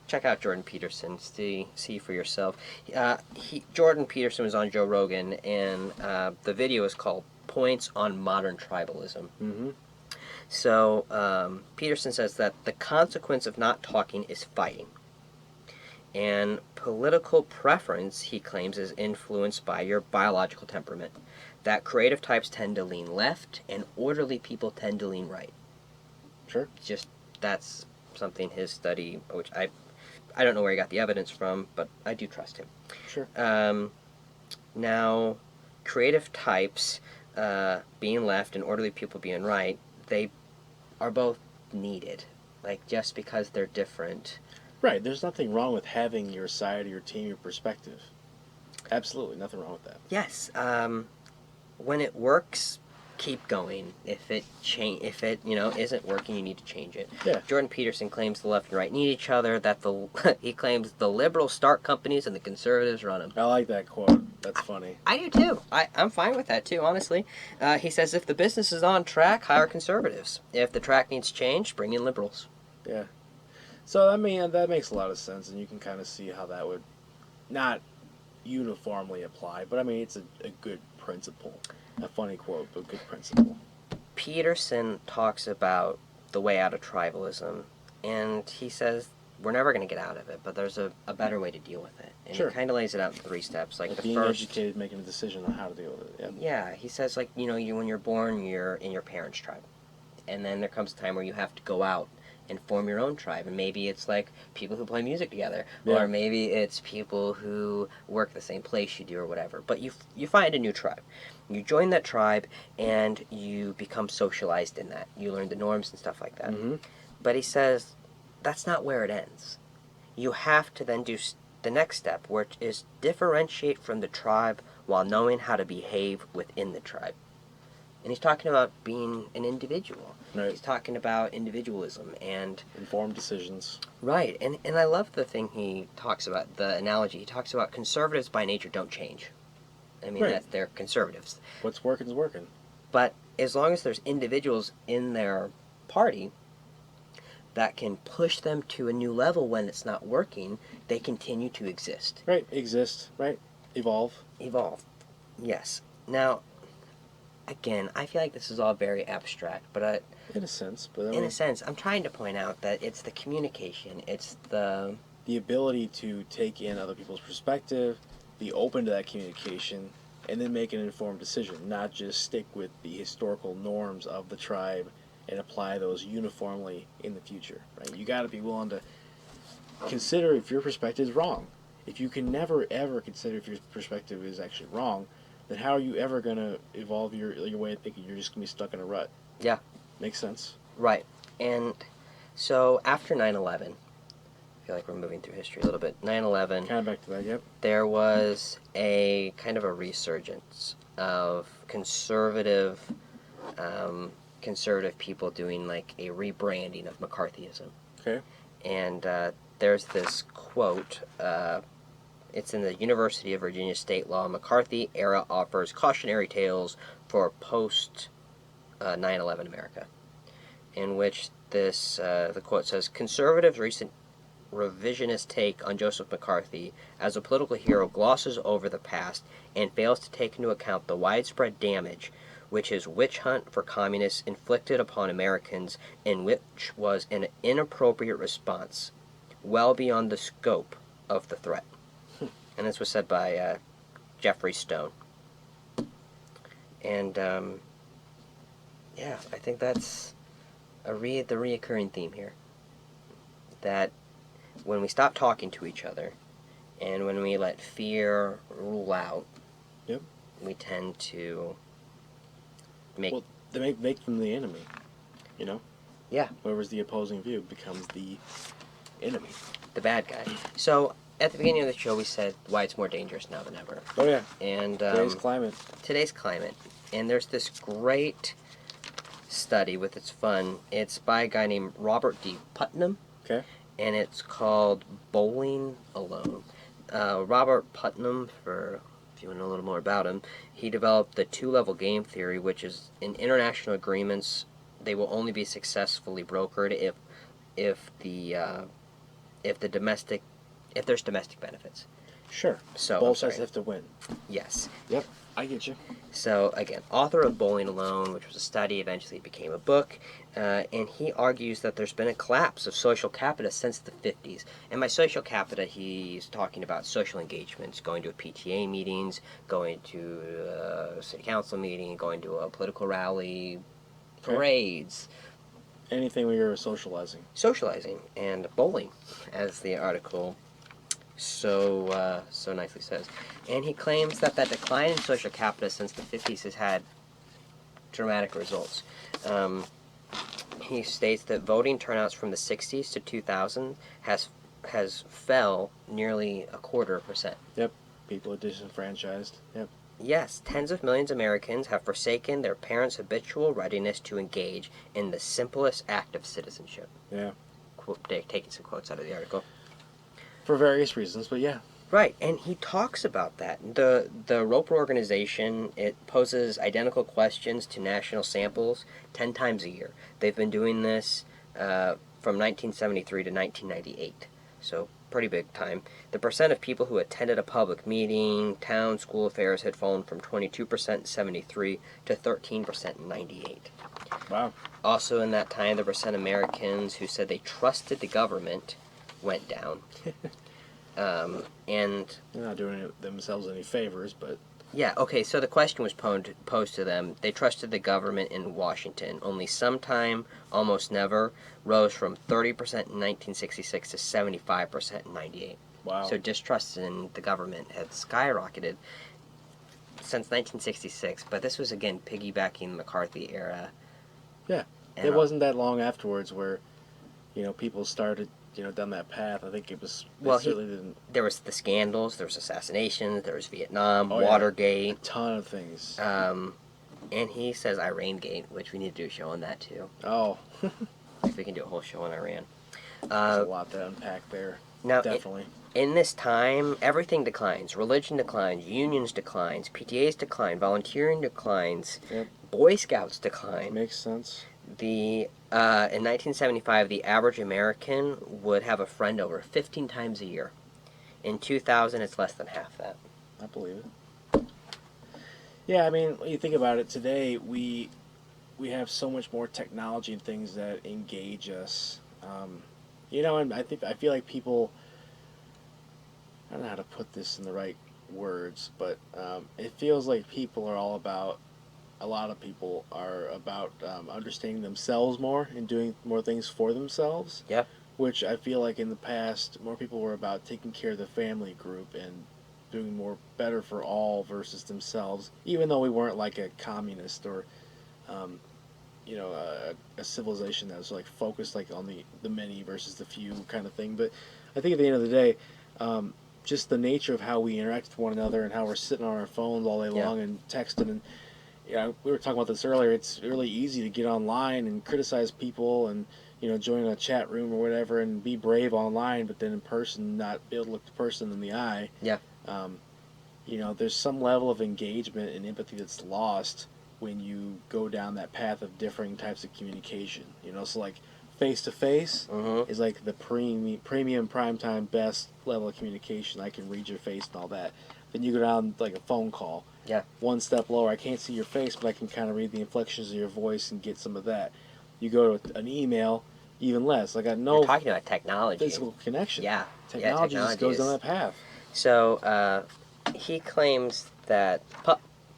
check out Jordan Peterson, see for yourself. Jordan Peterson was on Joe Rogan, and the video is called Points on Modern Tribalism. Mm-hmm. So, Peterson says that the consequence of not talking is fighting. And political preference, he claims, is influenced by your biological temperament. That creative types tend to lean left, and orderly people tend to lean right. Sure. Just, that's something his study, which I don't know where he got the evidence from, but I do trust him. Sure. Now, creative types being left and orderly people being right, they are both needed. Like, just because they're different. Right. There's nothing wrong with having your side, your team, your perspective. Absolutely nothing wrong with that. Yes. When it works, keep going. If it isn't working, you need to change it. Yeah. Jordan Peterson claims the left and right need each other. That he claims the liberals start companies and the conservatives run them. I like that quote. That's funny. I do too. I'm fine with that too, honestly. He says if the business is on track, hire conservatives. If the track needs change, bring in liberals. Yeah. So I mean that makes a lot of sense, and you can kind of see how that would not uniformly apply, but I mean it's a good principle. A funny quote, but good principle. Peterson talks about the way out of tribalism, and he says we're never going to get out of it, but there's a better way to deal with it. And Sure. he kind of lays it out in 3 steps. Like the being first, educated, making a decision on how to deal with it. Yeah. Yeah, he says like you when you're born, you're in your parents' tribe, and then there comes a time where you have to go out and form your own tribe, and maybe it's like people who play music together, Yeah. or maybe it's people who work the same place you do, or whatever. But you find a new tribe, you join that tribe, and you become socialized in that. You learn the norms and stuff like that. Mm-hmm. But he says that's not where it ends. You have to then do the next step, which is differentiate from the tribe while knowing how to behave within the tribe. And he's talking about being an individual. Right. He's talking about individualism and Informed decisions. right. And I love the thing he talks about, the analogy. He talks about conservatives by nature don't change. I mean, Right. they're conservatives. What's working is working. But as long as there's individuals in their party that can push them to a new level when it's not working, they continue to exist. Right. Exist. Right. Evolve. Evolve. Yes. Now, again, I feel like this is all very abstract, but In a sense, but I in mean, a sense, I'm trying to point out that it's the communication, it's the ability to take in other people's perspective, be open to that communication, and then make an informed decision, not just stick with the historical norms of the tribe and apply those uniformly in the future. Right? You got to be willing to consider if your perspective is wrong. If you can never ever consider if your perspective is actually wrong, then how are you ever going to evolve your way of thinking? You're just going to be stuck in a rut. Yeah. Makes sense. Right. And so after 9/11, I feel like we're moving through history a little bit. 9/11, Kind of back to that, yep. there was a kind of a resurgence of conservative people doing like a rebranding of McCarthyism. Okay. And there's this quote. It's in the University of Virginia State Law. McCarthy era offers cautionary tales for post 9/11 America, in which this the quote says, "Conservatives' recent revisionist take on Joseph McCarthy as a political hero glosses over the past and fails to take into account the widespread damage which his witch hunt for communists inflicted upon Americans, and which was an inappropriate response, well beyond the scope of the threat." And this was said by Jeffrey Stone. And yeah, I think that's the reoccurring theme here. That when we stop talking to each other, and when we let fear rule out, Yep. we tend to make... Well, they make them the enemy, you know? Yeah. Whoever's the opposing view becomes the enemy. the bad guy. So, at the beginning of the show, we said why it's more dangerous now than ever. Oh, yeah. And Today's climate. Today's climate. And there's this great study with its fun. It's by a guy named Robert D. Putnam. Okay. And it's called Bowling Alone. Robert Putnam, if you want to know a little more about him, he developed the two-level game theory, which is in international agreements, they will only be successfully brokered if there's domestic benefits. Sure. So both sides have to win. Yes. Yep. I get you. So, again, author of Bowling Alone, which was a study, eventually became a book, and he argues that there's been a collapse of social capita since the 50s. And by social capita, he's talking about social engagements, going to a PTA meetings, going to a city council meeting, going to a political rally, parades. Anything where you're socializing. Socializing, and bowling, as the article so nicely says. And he claims that decline in social capita since the 50s has had dramatic results. He states that voting turnouts from the 60s to 2000 has fell nearly 0.25%. Yep. People are disenfranchised. Yep. Yes, tens of millions of Americans have forsaken their parents' habitual readiness to engage in the simplest act of citizenship. Yeah. Taking some quotes out of the article. For various reasons, but yeah. Right, and he talks about that. The Roper organization, it poses identical questions to national samples 10 times a year. They've been doing this from 1973 to 1998, so pretty big time. The percent of people who attended a public meeting, town, school affairs had fallen from 22% in 73 to 13% in 98. Wow. Also in that time, the percent of Americans who said they trusted the government went down. And They're not doing it themselves any favors, but yeah, okay, so the question was posed to them. They trusted the government in Washington. Only sometime, almost never, rose from 30% in 1966 to 75% in 98. wow. So distrust in the government had skyrocketed since 1966, but this was, again, piggybacking the McCarthy era. Yeah. It wasn't that long afterwards where, people started, down that path. I think it was, Well, certainly didn't. There was the scandals, there was assassinations, there was Vietnam, Oh, yeah. Watergate. A ton of things. And he says Iran Gate, which we need to do a show on that too. Oh. If we can do a whole show on Iran. There's a lot to unpack there. Now, Definitely. In this time, everything declines. Religion declines, unions declines, PTAs decline, volunteering declines, Yep. Boy Scouts decline. Makes sense. In 1975, the average American would have a friend over 15 times a year. In 2000, it's less than half that. I believe it. Yeah, I mean, when you think about it, today we have so much more technology and things that engage us. And I feel like people. I don't know how to put this in the right words, but it feels like people are all about. A lot of people are about understanding themselves more and doing more things for themselves. Yeah. Which I feel like in the past, more people were about taking care of the family group and doing more better for all versus themselves. Even though we weren't like a communist or, a civilization that was like focused like on the many versus the few kind of thing. But I think at the end of the day, just the nature of how we interact with one another and how we're sitting on our phones all day long and texting and we were talking about this earlier. It's really easy to get online and criticize people and join a chat room or whatever and be brave online, but then in person not be able to look the person in the eye. Yeah. There's some level of engagement and empathy that's lost when you go down that path of differing types of communication. So like face to face is like the premium primetime best level of communication. I can read your face and all that. Then you go down like a phone call. Yeah. One step lower. I can't see your face, but I can kind of read the inflections of your voice and get some of that. You go to an email, even less. I got no You're talking about technology. physical connection. Yeah. Technology just goes down that path. So he claims that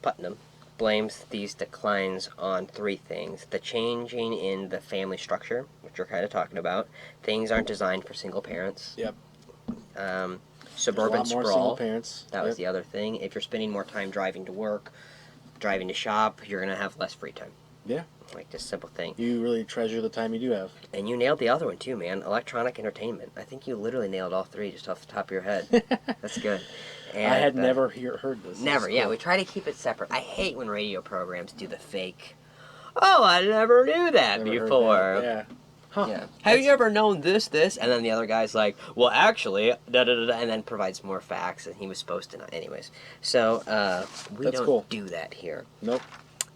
Putnam blames these declines on three things: the changing in the family structure, which we're kind of talking about. Things aren't designed for single parents. Yep. Suburban There's a lot more sprawl. single parents. That was the other thing. If you're spending more time driving to work, driving to shop, you're going to have less free time. Yeah. Like this simple thing. You really treasure the time you do have. And you nailed the other one too, man. Electronic entertainment. I think you literally nailed all three just off the top of your head. That's good. And, I had never heard this. Never, This is yeah. cool. We try to keep it separate. I hate when radio programs do the fake, oh, I never knew that Never heard before. that. Yeah. Huh. Yeah. Have you ever known this? And then the other guy's like, well, actually, da-da-da-da, and then provides more facts, and he was supposed to know. Anyways, so we That's don't cool. do that here. Nope.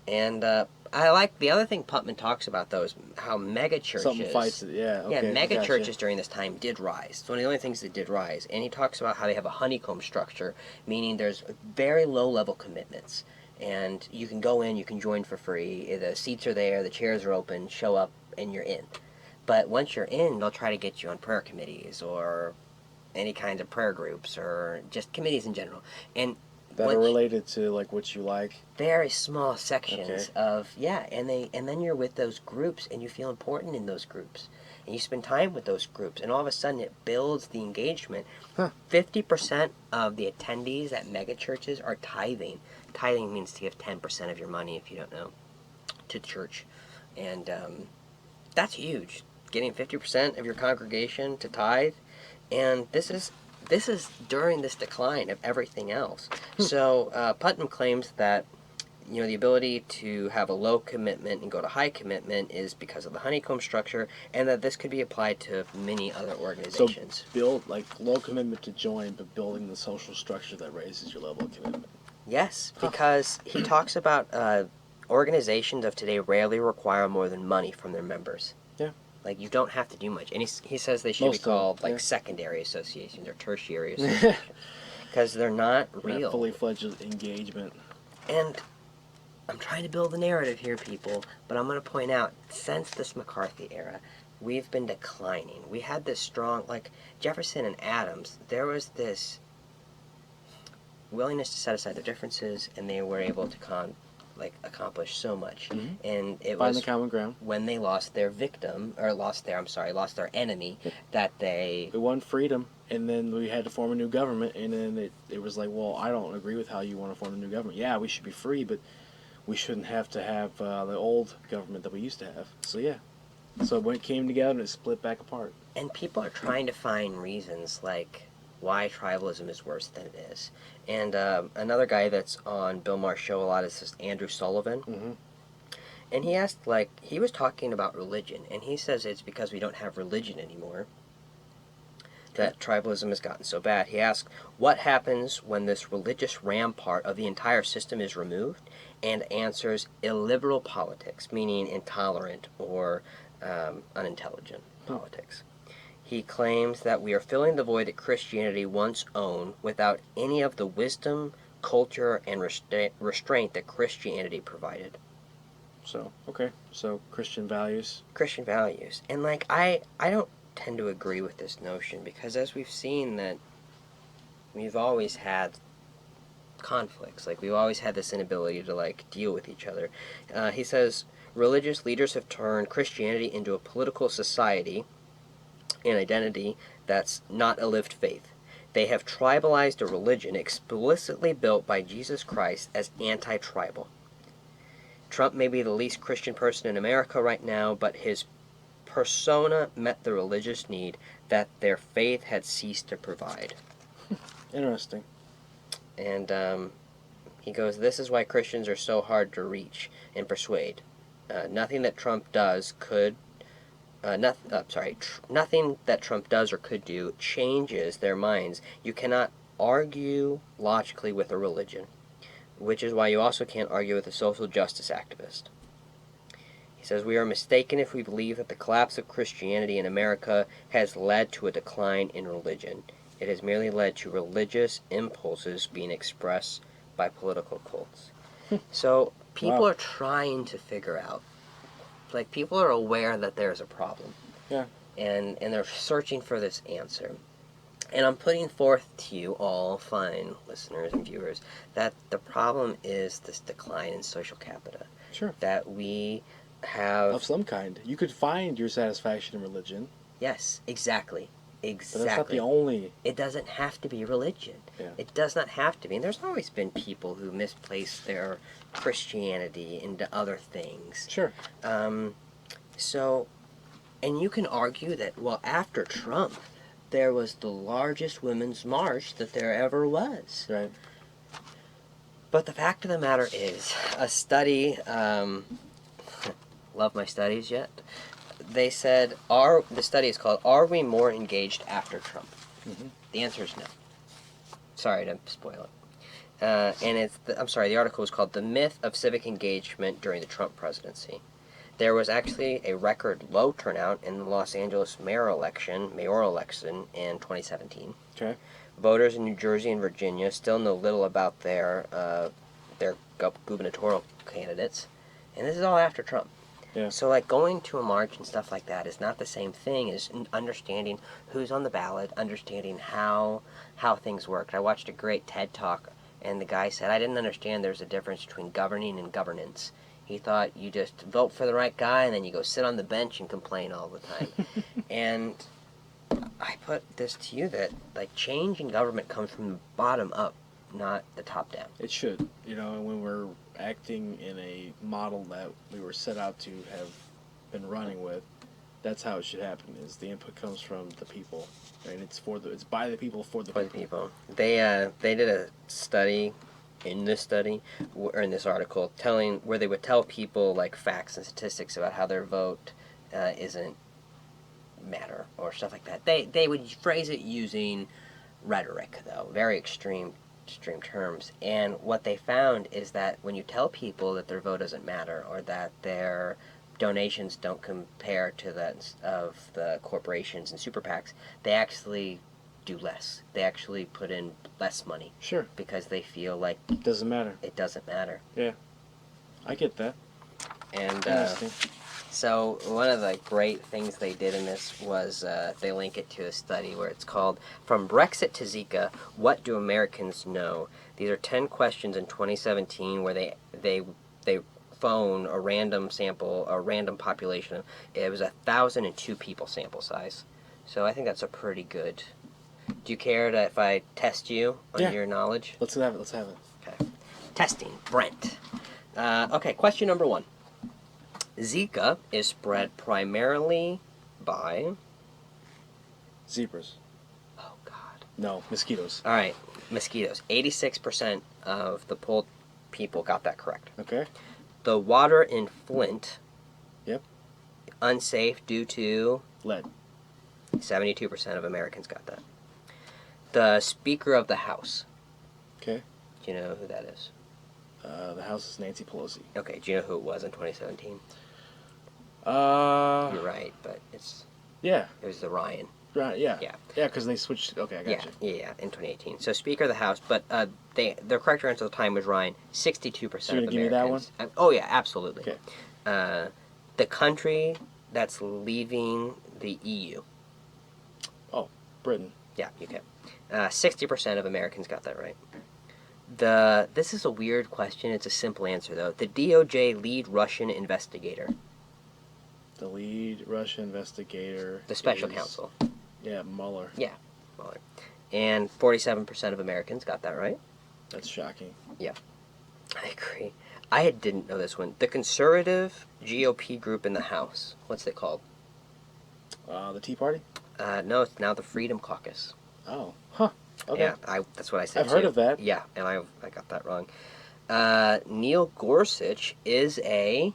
And I like the other thing Putman talks about, though, is how mega churches. Something fights it. Yeah. Okay. Yeah, mega gotcha. churches during this time did rise. It's one of the only things that did rise. And he talks about how they have a honeycomb structure, meaning there's very low level commitments. And you can go in, you can join for free. The seats are there, the chairs are open, show up, and you're in. But once you're in, they'll try to get you on prayer committees or any kinds of prayer groups or just committees in general. And that are related to like what you like. very small sections of and then you're with those groups and you feel important in those groups and you spend time with those groups and all of a sudden it builds the engagement. 50% of the attendees at mega churches are tithing. Tithing means to give 10% of your money, if you don't know, to church, and that's huge. Getting 50% of your congregation to tithe, and this is this is during this decline of everything else. So Putnam claims that the ability to have a low commitment and go to high commitment is because of the honeycomb structure, and that this could be applied to many other organizations. So build like low commitment to join, but building the social structure that raises your level of commitment. Yes, because he talks about organizations of today rarely require more than money from their members. Yeah. Like, you don't have to do much. And he says they should be called, secondary associations or tertiary associations. Because they're not real. Not fully fledged engagement. And I'm trying to build a narrative here, people, but I'm going to point out, since this McCarthy era, we've been declining. We had this strong, like Jefferson and Adams, there was this willingness to set aside their differences, and they were able to accomplish so much. Mm-hmm. And it Find was the common ground. when they lost their victim, or lost their enemy, that they... We won freedom, and then we had to form a new government, and then it was like, well, I don't agree with how you want to form a new government. Yeah, we should be free, but we shouldn't have to have the old government that we used to have. So yeah. So when it came together, and it split back apart. And people are trying to find reasons, like, why tribalism is worse than it is. And another guy that's on Bill Maher's show a lot is this Andrew Sullivan. Mm-hmm. And he asked, he was talking about religion, and he says it's because we don't have religion anymore that tribalism has gotten so bad. He asked, what happens when this religious rampart of the entire system is removed? And answers, illiberal politics, meaning intolerant or unintelligent politics. He claims that we are filling the void that Christianity once owned without any of the wisdom, culture, and restraint that Christianity provided. So, okay. So, Christian values. Christian values. And, I don't tend to agree with this notion, because as we've seen that we've always had conflicts. We've always had this inability to, deal with each other. He says, religious leaders have turned Christianity into a political society and identity that's not a lived faith. They have tribalized a religion explicitly built by Jesus Christ as anti-tribal. Trump may be the least Christian person in America right now, but his persona met the religious need that their faith had ceased to provide. Interesting. And he goes, this is why Christians are so hard to reach and persuade. Nothing that Trump does nothing that Trump does or could do changes their minds. You cannot argue logically with a religion, which is why you also can't argue with a social justice activist. He says, we are mistaken if we believe that the collapse of Christianity in America has led to a decline in religion. It has merely led to religious impulses being expressed by political cults. So people are trying to figure out. People are aware that there's a problem. Yeah. And they're searching for this answer. And I'm putting forth to you all, fine listeners and viewers, that the problem is this decline in social capita. Sure. That we have... Of some kind. You could find your satisfaction in religion. Yes, exactly. Exactly. But that's not the only... It doesn't have to be religion. Yeah. It does not have to be. And there's always been people who misplace their Christianity into other things. Sure. So, and you can argue that, well, after Trump, there was the largest women's march that there ever was. Right. But the fact of the matter is, a study, love my studies yet? They said, the study is called, Are We More Engaged After Trump? Mm-hmm. The answer is no. Sorry to spoil it. And the article is called The Myth of Civic Engagement During the Trump Presidency. There was actually a record low turnout in the Los Angeles mayoral election in 2017. Okay. Voters in New Jersey and Virginia still know little about their gubernatorial candidates. And this is all after Trump. Yeah. So, going to a march and stuff like that is not the same thing as understanding who's on the ballot, understanding how things work. I watched a great TED Talk, and the guy said, I didn't understand there's a difference between governing and governance. He thought you just vote for the right guy, and then you go sit on the bench and complain all the time. And I put this to you that, change in government comes from the bottom up, not the top down. It should. When we're acting in a model that we were set out to have been running with, That's how it should happen. Is the input comes from the people, and it's by the people for the For the people. people. They did a study in this study or in this article telling where they would tell people like facts and statistics about how their vote isn't matter or stuff like that. They would phrase it using rhetoric though, very extreme terms. And what they found is that when you tell people that their vote doesn't matter or that their donations don't compare to that of the corporations and super PACs, they actually do less. They actually put in less money Sure. because they feel like Doesn't matter. it doesn't matter. I get that. And Interesting. so one of the great things they did in this was they link it to a study where it's called "From Brexit to Zika: What Do Americans Know?" These are 10 questions in 2017 where they phone a random sample, a random population. It was 1,002 people sample size. So I think that's a pretty good. Do you care to, if I test you on Yeah. your knowledge? Let's have it. Let's have it. Okay. Testing. Brent. Okay, question number 1. Zika is spread primarily by... Zebras. Oh, God. No, mosquitoes. All right, mosquitoes. 86% of the polled people got that correct. Okay. The water in Flint. Yep. Unsafe due to... Lead. 72% of Americans got that. The Speaker of the House. Okay. Do you know who that is? The House is Nancy Pelosi. Okay, do you know who it was in 2017? You're right, but Yeah. it was the Ryan. Right. Yeah. Yeah. Yeah, because they switched. Okay, I got you. Yeah, in 2018. So Speaker of the House, but their correct answer at the time was Ryan. 62% So you're of gonna give me that Americans. Oh yeah, absolutely. Okay. The country that's leaving the EU. Britain. Yeah, UK. 60% of Americans got that right. This is a weird question. It's a simple answer though. The DOJ lead Russian investigator. The lead Russian investigator. The special is- counsel. Yeah, Mueller. Mueller. And 47% of Americans got that right. That's shocking. I agree. I didn't know this one. The conservative GOP group in the House. What's it called? The Tea Party. No, it's now the Freedom Caucus. Oh. Huh. Okay. Yeah, that's what I said. I've heard of that. Yeah, and I got that wrong. Neil Gorsuch is a...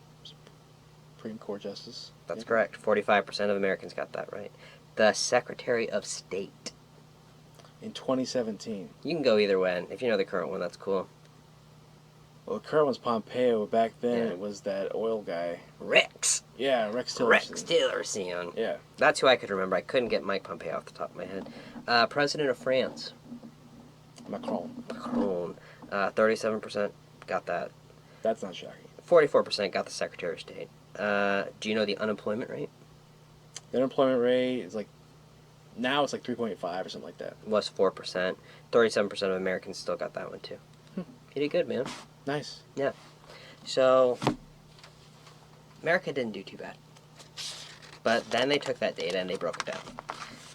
Supreme Court Justice. That's Yep. correct. 45% of Americans got that right. The Secretary of State. In 2017. You can go either way. If you know the current one, that's cool. Well, the current one's Pompeo. Back then, Yeah. it was that oil guy. Rex. Yeah, Rex Tillerson. Rex Tillerson. Yeah. That's who I could remember. I couldn't get Mike Pompeo off the top of my head. President of France. Macron. Macron. 37% got that. That's not shocking. 44% got the Secretary of State. Do you know the unemployment rate? The unemployment rate is now it's 3.5 or something like that. Was 4%. 37% of Americans still got that one too. You did good, man. Nice. So, America didn't do too bad. But then they took that data and they broke it down.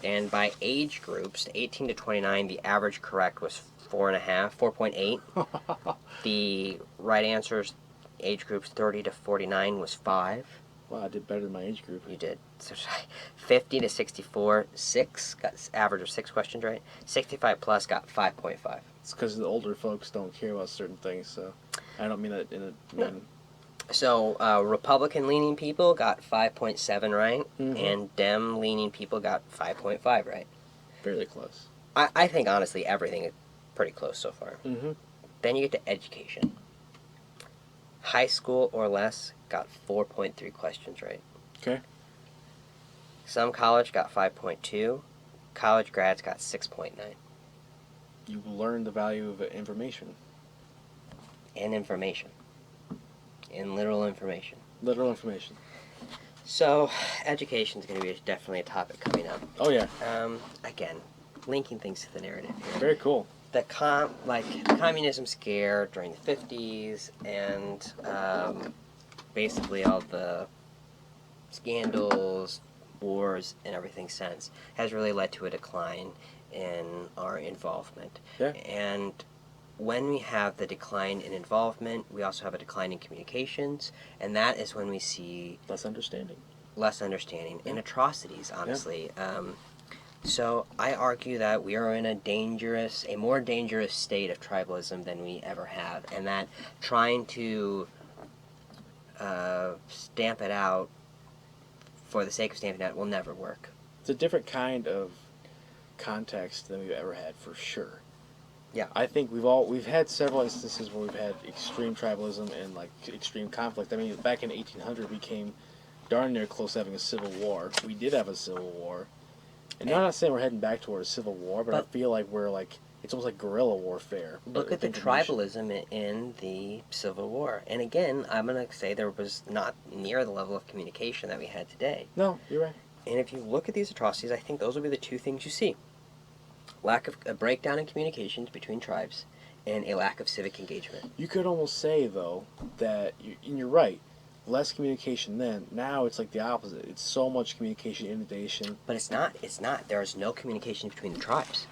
And by age groups, 18 to 29, the average correct was 4.8. The right answers, age groups 30 to 49 was 5. Wow, I did better than my age group. You did. So 50 to 64, 6. Got average of 6 questions right. 65 plus got 5.5. It's because the older folks don't care about certain things, so I don't mean that in a... No. So Republican-leaning people got 5.7 right, Mhm. and Dem-leaning people got 5.5 right. Fairly close. I think, honestly, everything is pretty close so far. Mm-hmm. Then you get to education. High school or less got 4.3 questions right. Okay. Some college got 5.2. College grads got 6.9. You learn the value of information. And information. And literal information. Literal information. So, education is going to be definitely a topic coming up. Oh, yeah. Again, linking things to the narrative here. Very cool. The communism scare during the 50s and basically all the scandals, wars, and everything since has really led to a decline in our involvement. Yeah. And when we have the decline in involvement, we also have a decline in communications, and that is when we see Less understanding. less understanding, Yeah. and atrocities, honestly. So I argue that we are in a more dangerous state of tribalism than we ever have, and that trying to stamp it out for the sake of stamping it out will never work. It's a different kind of context than we've ever had, for sure. Yeah. I think we've had several instances where we've had extreme tribalism and like extreme conflict. I mean, back in 1800, we came darn near close to having a civil war. We did have a civil war, and I'm not saying we're heading back toward a civil war, but I feel like we're like it's almost like guerrilla warfare. Look at the tribalism in the Civil War. And again, I'm going to say there was not near the level of communication that we had today. No, you're right. And if you look at these atrocities, I think those will be the two things you see. Lack of a breakdown in communications between tribes and a lack of civic engagement. You could almost say, though, that, and you're right, less communication then. Now it's like the opposite. It's so much communication, inundation. But it's not. It's not. There is no communication between the tribes.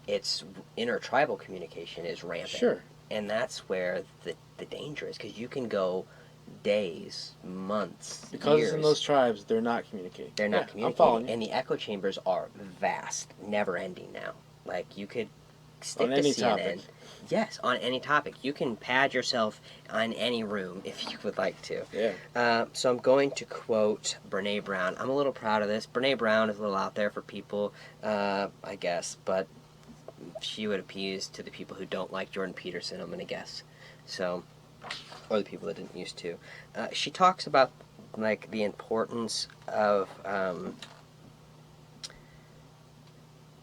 It's intertribal communication is rampant. Sure. And that's where the danger is, because you can go days, months, Because years. in those tribes, they're not communicating. They're not I'm communicating. following you. And the echo chambers are vast, never ending now. Like, you could stick On to any CNN. topic. Yes, on any topic. You can pad yourself on any room if you would like to. Yeah. So I'm going to quote Brene Brown. I'm a little proud of this. Brene Brown is a little out there for people, I guess, but she would appease to the people who don't like Jordan Peterson, I'm going to guess. So, or the people that didn't used to. She talks about like the importance of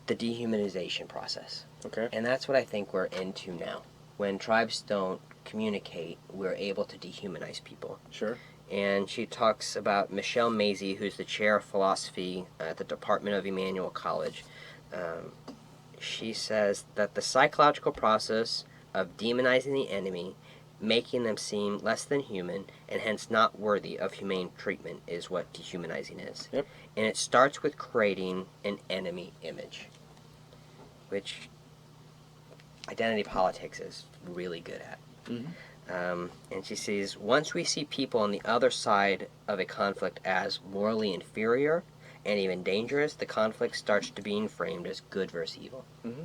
the dehumanization process. Okay. And that's what I think we're into now. When tribes don't communicate, we're able to dehumanize people. Sure. And she talks about Michelle Mazie, who's the chair of philosophy at the Department of Emmanuel College. She says that the psychological process of demonizing the enemy, making them seem less than human, and hence not worthy of humane treatment, is what dehumanizing is. Yep. And it starts with creating an enemy image, which identity politics is really good at. Mm-hmm. And she says, once we see people on the other side of a conflict as morally inferior and even dangerous, the conflict starts to being framed as good versus evil. Mm-hmm.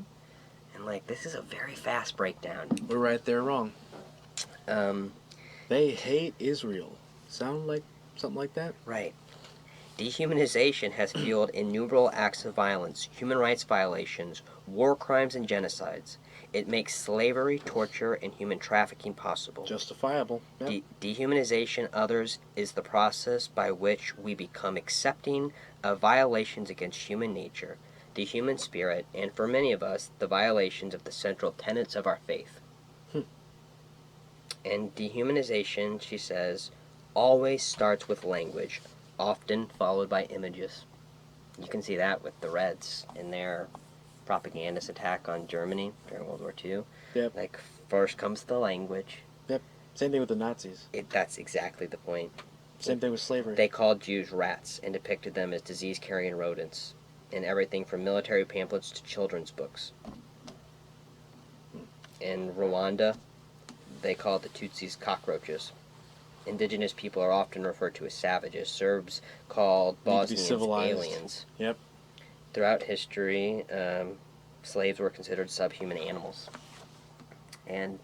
And like, this is a very fast breakdown. We're right there wrong. Um, They hate Israel. Sound like something like that? right. Dehumanization has fueled innumerable acts of violence, human rights violations, war crimes, and genocides. It makes slavery, torture, and human trafficking possible. Justifiable. Yep. Dehumanization others is the process by which we become accepting of violations against human nature, the human spirit, and for many of us, the violations of the central tenets of our faith. And dehumanization, she says, always starts with language, often followed by images. You can see that with the Reds in their propagandist attack on Germany during World War II. Yep. Like, first comes the language. Same thing with the Nazis. That's exactly the point. Same thing with slavery. They called Jews rats and depicted them as disease-carrying rodents in everything from military pamphlets to children's books. In Rwanda, they called the Tutsis cockroaches. Indigenous people are often referred to as savages. Serbs called Bosnians aliens. Yep. Throughout history, slaves were considered subhuman animals. And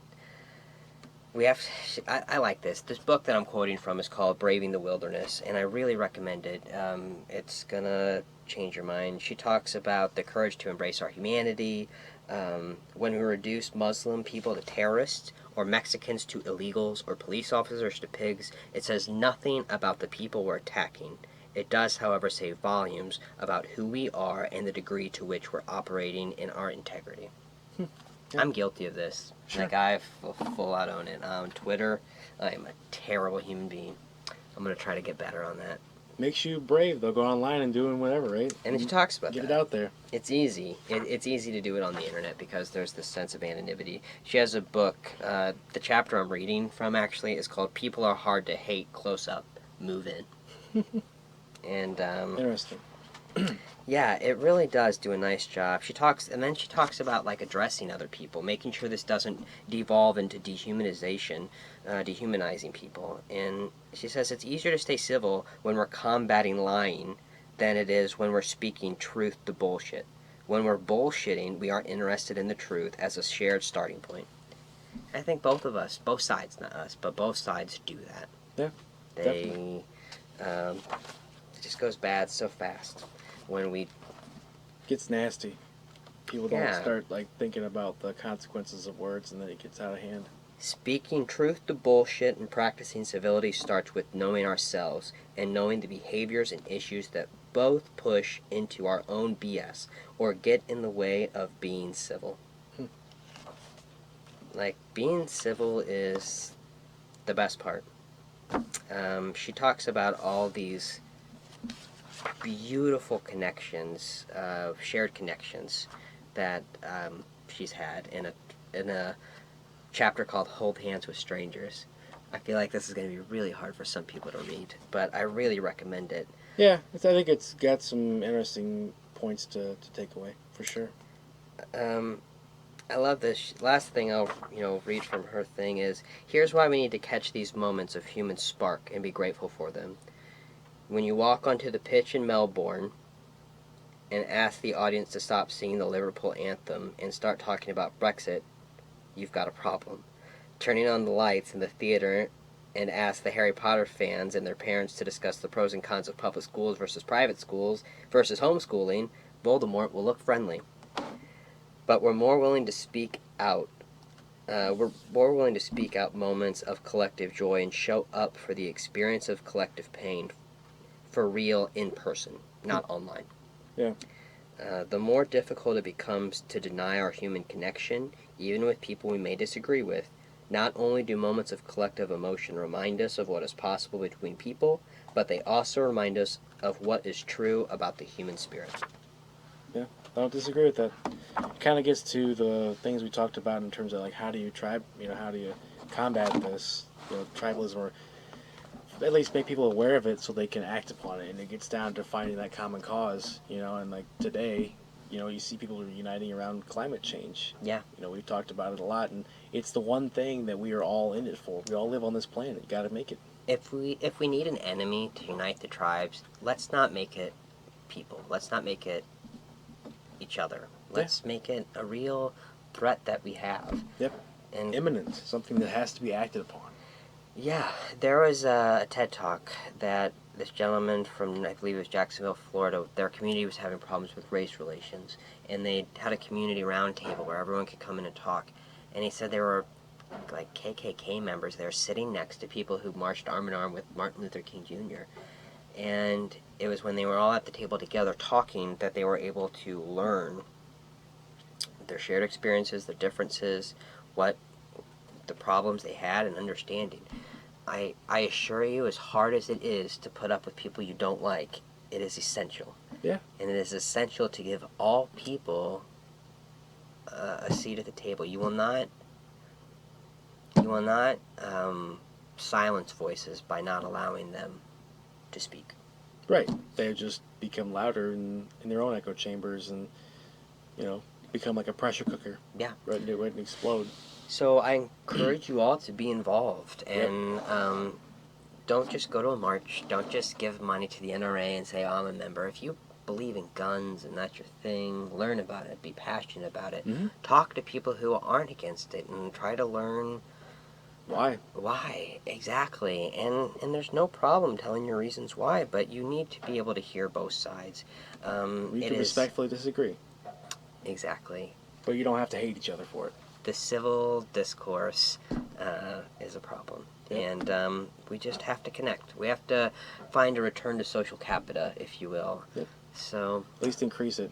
I like this. This book that I'm quoting from is called Braving the Wilderness, and I really recommend it. It's going to change your mind. She talks about the courage to embrace our humanity, when we reduce Muslim people to terrorists, or Mexicans to illegals, or police officers to pigs. It says nothing about the people we're attacking. It does, however, say volumes about who we are and the degree to which we're operating in our integrity. Yeah. I'm guilty of this. Sure. Like, I full out own it. On Twitter, I am a terrible human being. I'm going to try to get better on that. Makes you brave, though. Go online and doing whatever, right? And she talks about Get that. it out there. It's easy. It's easy to do it on the internet because there's this sense of anonymity. She has a book, the chapter I'm reading from actually is called People Are Hard to Hate, Close Up, Move In. And Interesting. Yeah, it really does do a nice job. She talks about like addressing other people, making sure this doesn't devolve into dehumanization, dehumanizing people. And she says it's easier to stay civil when we're combating lying than it is when we're speaking truth to bullshit. When we're bullshitting, we aren't interested in the truth as a shared starting point. I think both of us, both sides, not us, but both sides do that. Yeah, definitely. They, it just goes bad so fast when we, Gets nasty. People don't yeah. start like thinking about the consequences of words, and then it gets out of hand. Speaking truth to bullshit and practicing civility starts with knowing ourselves and knowing the behaviors and issues that both push into our own BS or get in the way of being civil. Hmm. Like, being civil is the best part. She talks about all these beautiful connections, shared connections that she's had in a chapter called Hold Hands with Strangers. I feel like this is going to be really hard for some people to read, but I really recommend it. Yeah, I think it's got some interesting points to take away for sure. Um, I love this. Last thing I'll read from her thing is, here's why we need to catch these moments of human spark and be grateful for them. When you walk onto the pitch in Melbourne and ask the audience to stop singing the Liverpool anthem and start talking about Brexit, you've got a problem. Turning on the lights in the theater and ask the Harry Potter fans and their parents to discuss the pros and cons of public schools versus private schools versus homeschooling, Voldemort will look friendly. But we're more willing to speak out. We're more willing to speak out moments of collective joy and show up for the experience of collective pain for real in person, not online. Yeah. The more difficult it becomes to deny our human connection, even with people we may disagree with, not only do moments of collective emotion remind us of what is possible between people, but they also remind us of what is true about the human spirit. Yeah, I don't disagree with that. It kind of gets to the things we talked about in terms of like how do you how do you combat this, tribalism, or at least make people aware of it so they can act upon it. And it gets down to finding that common cause, and like today, you see people uniting around climate change. Yeah. We've talked about it a lot, and it's the one thing that we are all in it for. We all live on this planet. You got to make it. If we need an enemy to unite the tribes, let's not make it people. Let's not make it each other. Let's make it a real threat that we have. Yep. And imminent, something that has to be acted upon. yeah, there was a TED Talk that this gentleman from, I believe it was Jacksonville, Florida, their community was having problems with race relations, and they had a community roundtable where everyone could come in and talk. And he said there were like KKK members there sitting next to people who marched arm in arm with Martin Luther King Jr. And it was when they were all at the table together talking that they were able to learn their shared experiences, the differences, what the problems they had, and understanding. I assure you, as hard as it is to put up with people you don't like, it is essential. Yeah. And it is essential to give all people a seat at the table. You will not silence voices by not allowing them to speak. Right. They just become louder in their own echo chambers and, become like a pressure cooker. Yeah. Ready to explode. So I encourage you all to be involved and don't just go to a march. Don't just give money to the NRA and say, oh, I'm a member. If you believe in guns and that's your thing, learn about it. Be passionate about it. Mm-hmm. Talk to people who aren't against it and try to learn why. Exactly. And there's no problem telling your reasons why, but you need to be able to hear both sides. We can respectfully disagree. Exactly. But you don't have to hate each other for it. The civil discourse is a problem. Yep. And we just have to connect. We have to find a return to social capita, if you will. Yep. So at least increase it.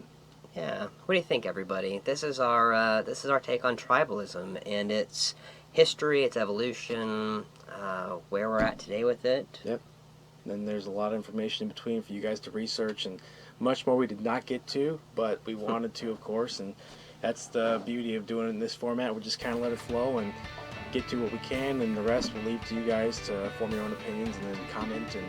Yeah. What do you think, everybody? This is our take on tribalism and its history, its evolution, where we're at today with it. Yep. And there's a lot of information in between for you guys to research, and much more we did not get to, but we wanted to, of course, and that's the beauty of doing it in this format. We'll just kind of let it flow and get to what we can, and the rest we'll leave to you guys to form your own opinions and then comment and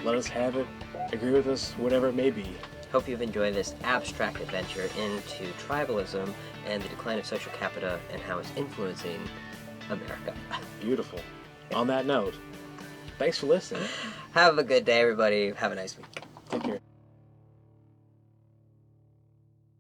let us have it. Agree with us, whatever it may be. Hope you've enjoyed this abstract adventure into tribalism and the decline of social capita and how it's influencing America. Beautiful. On that note, thanks for listening. Have a good day, everybody. Have a nice week.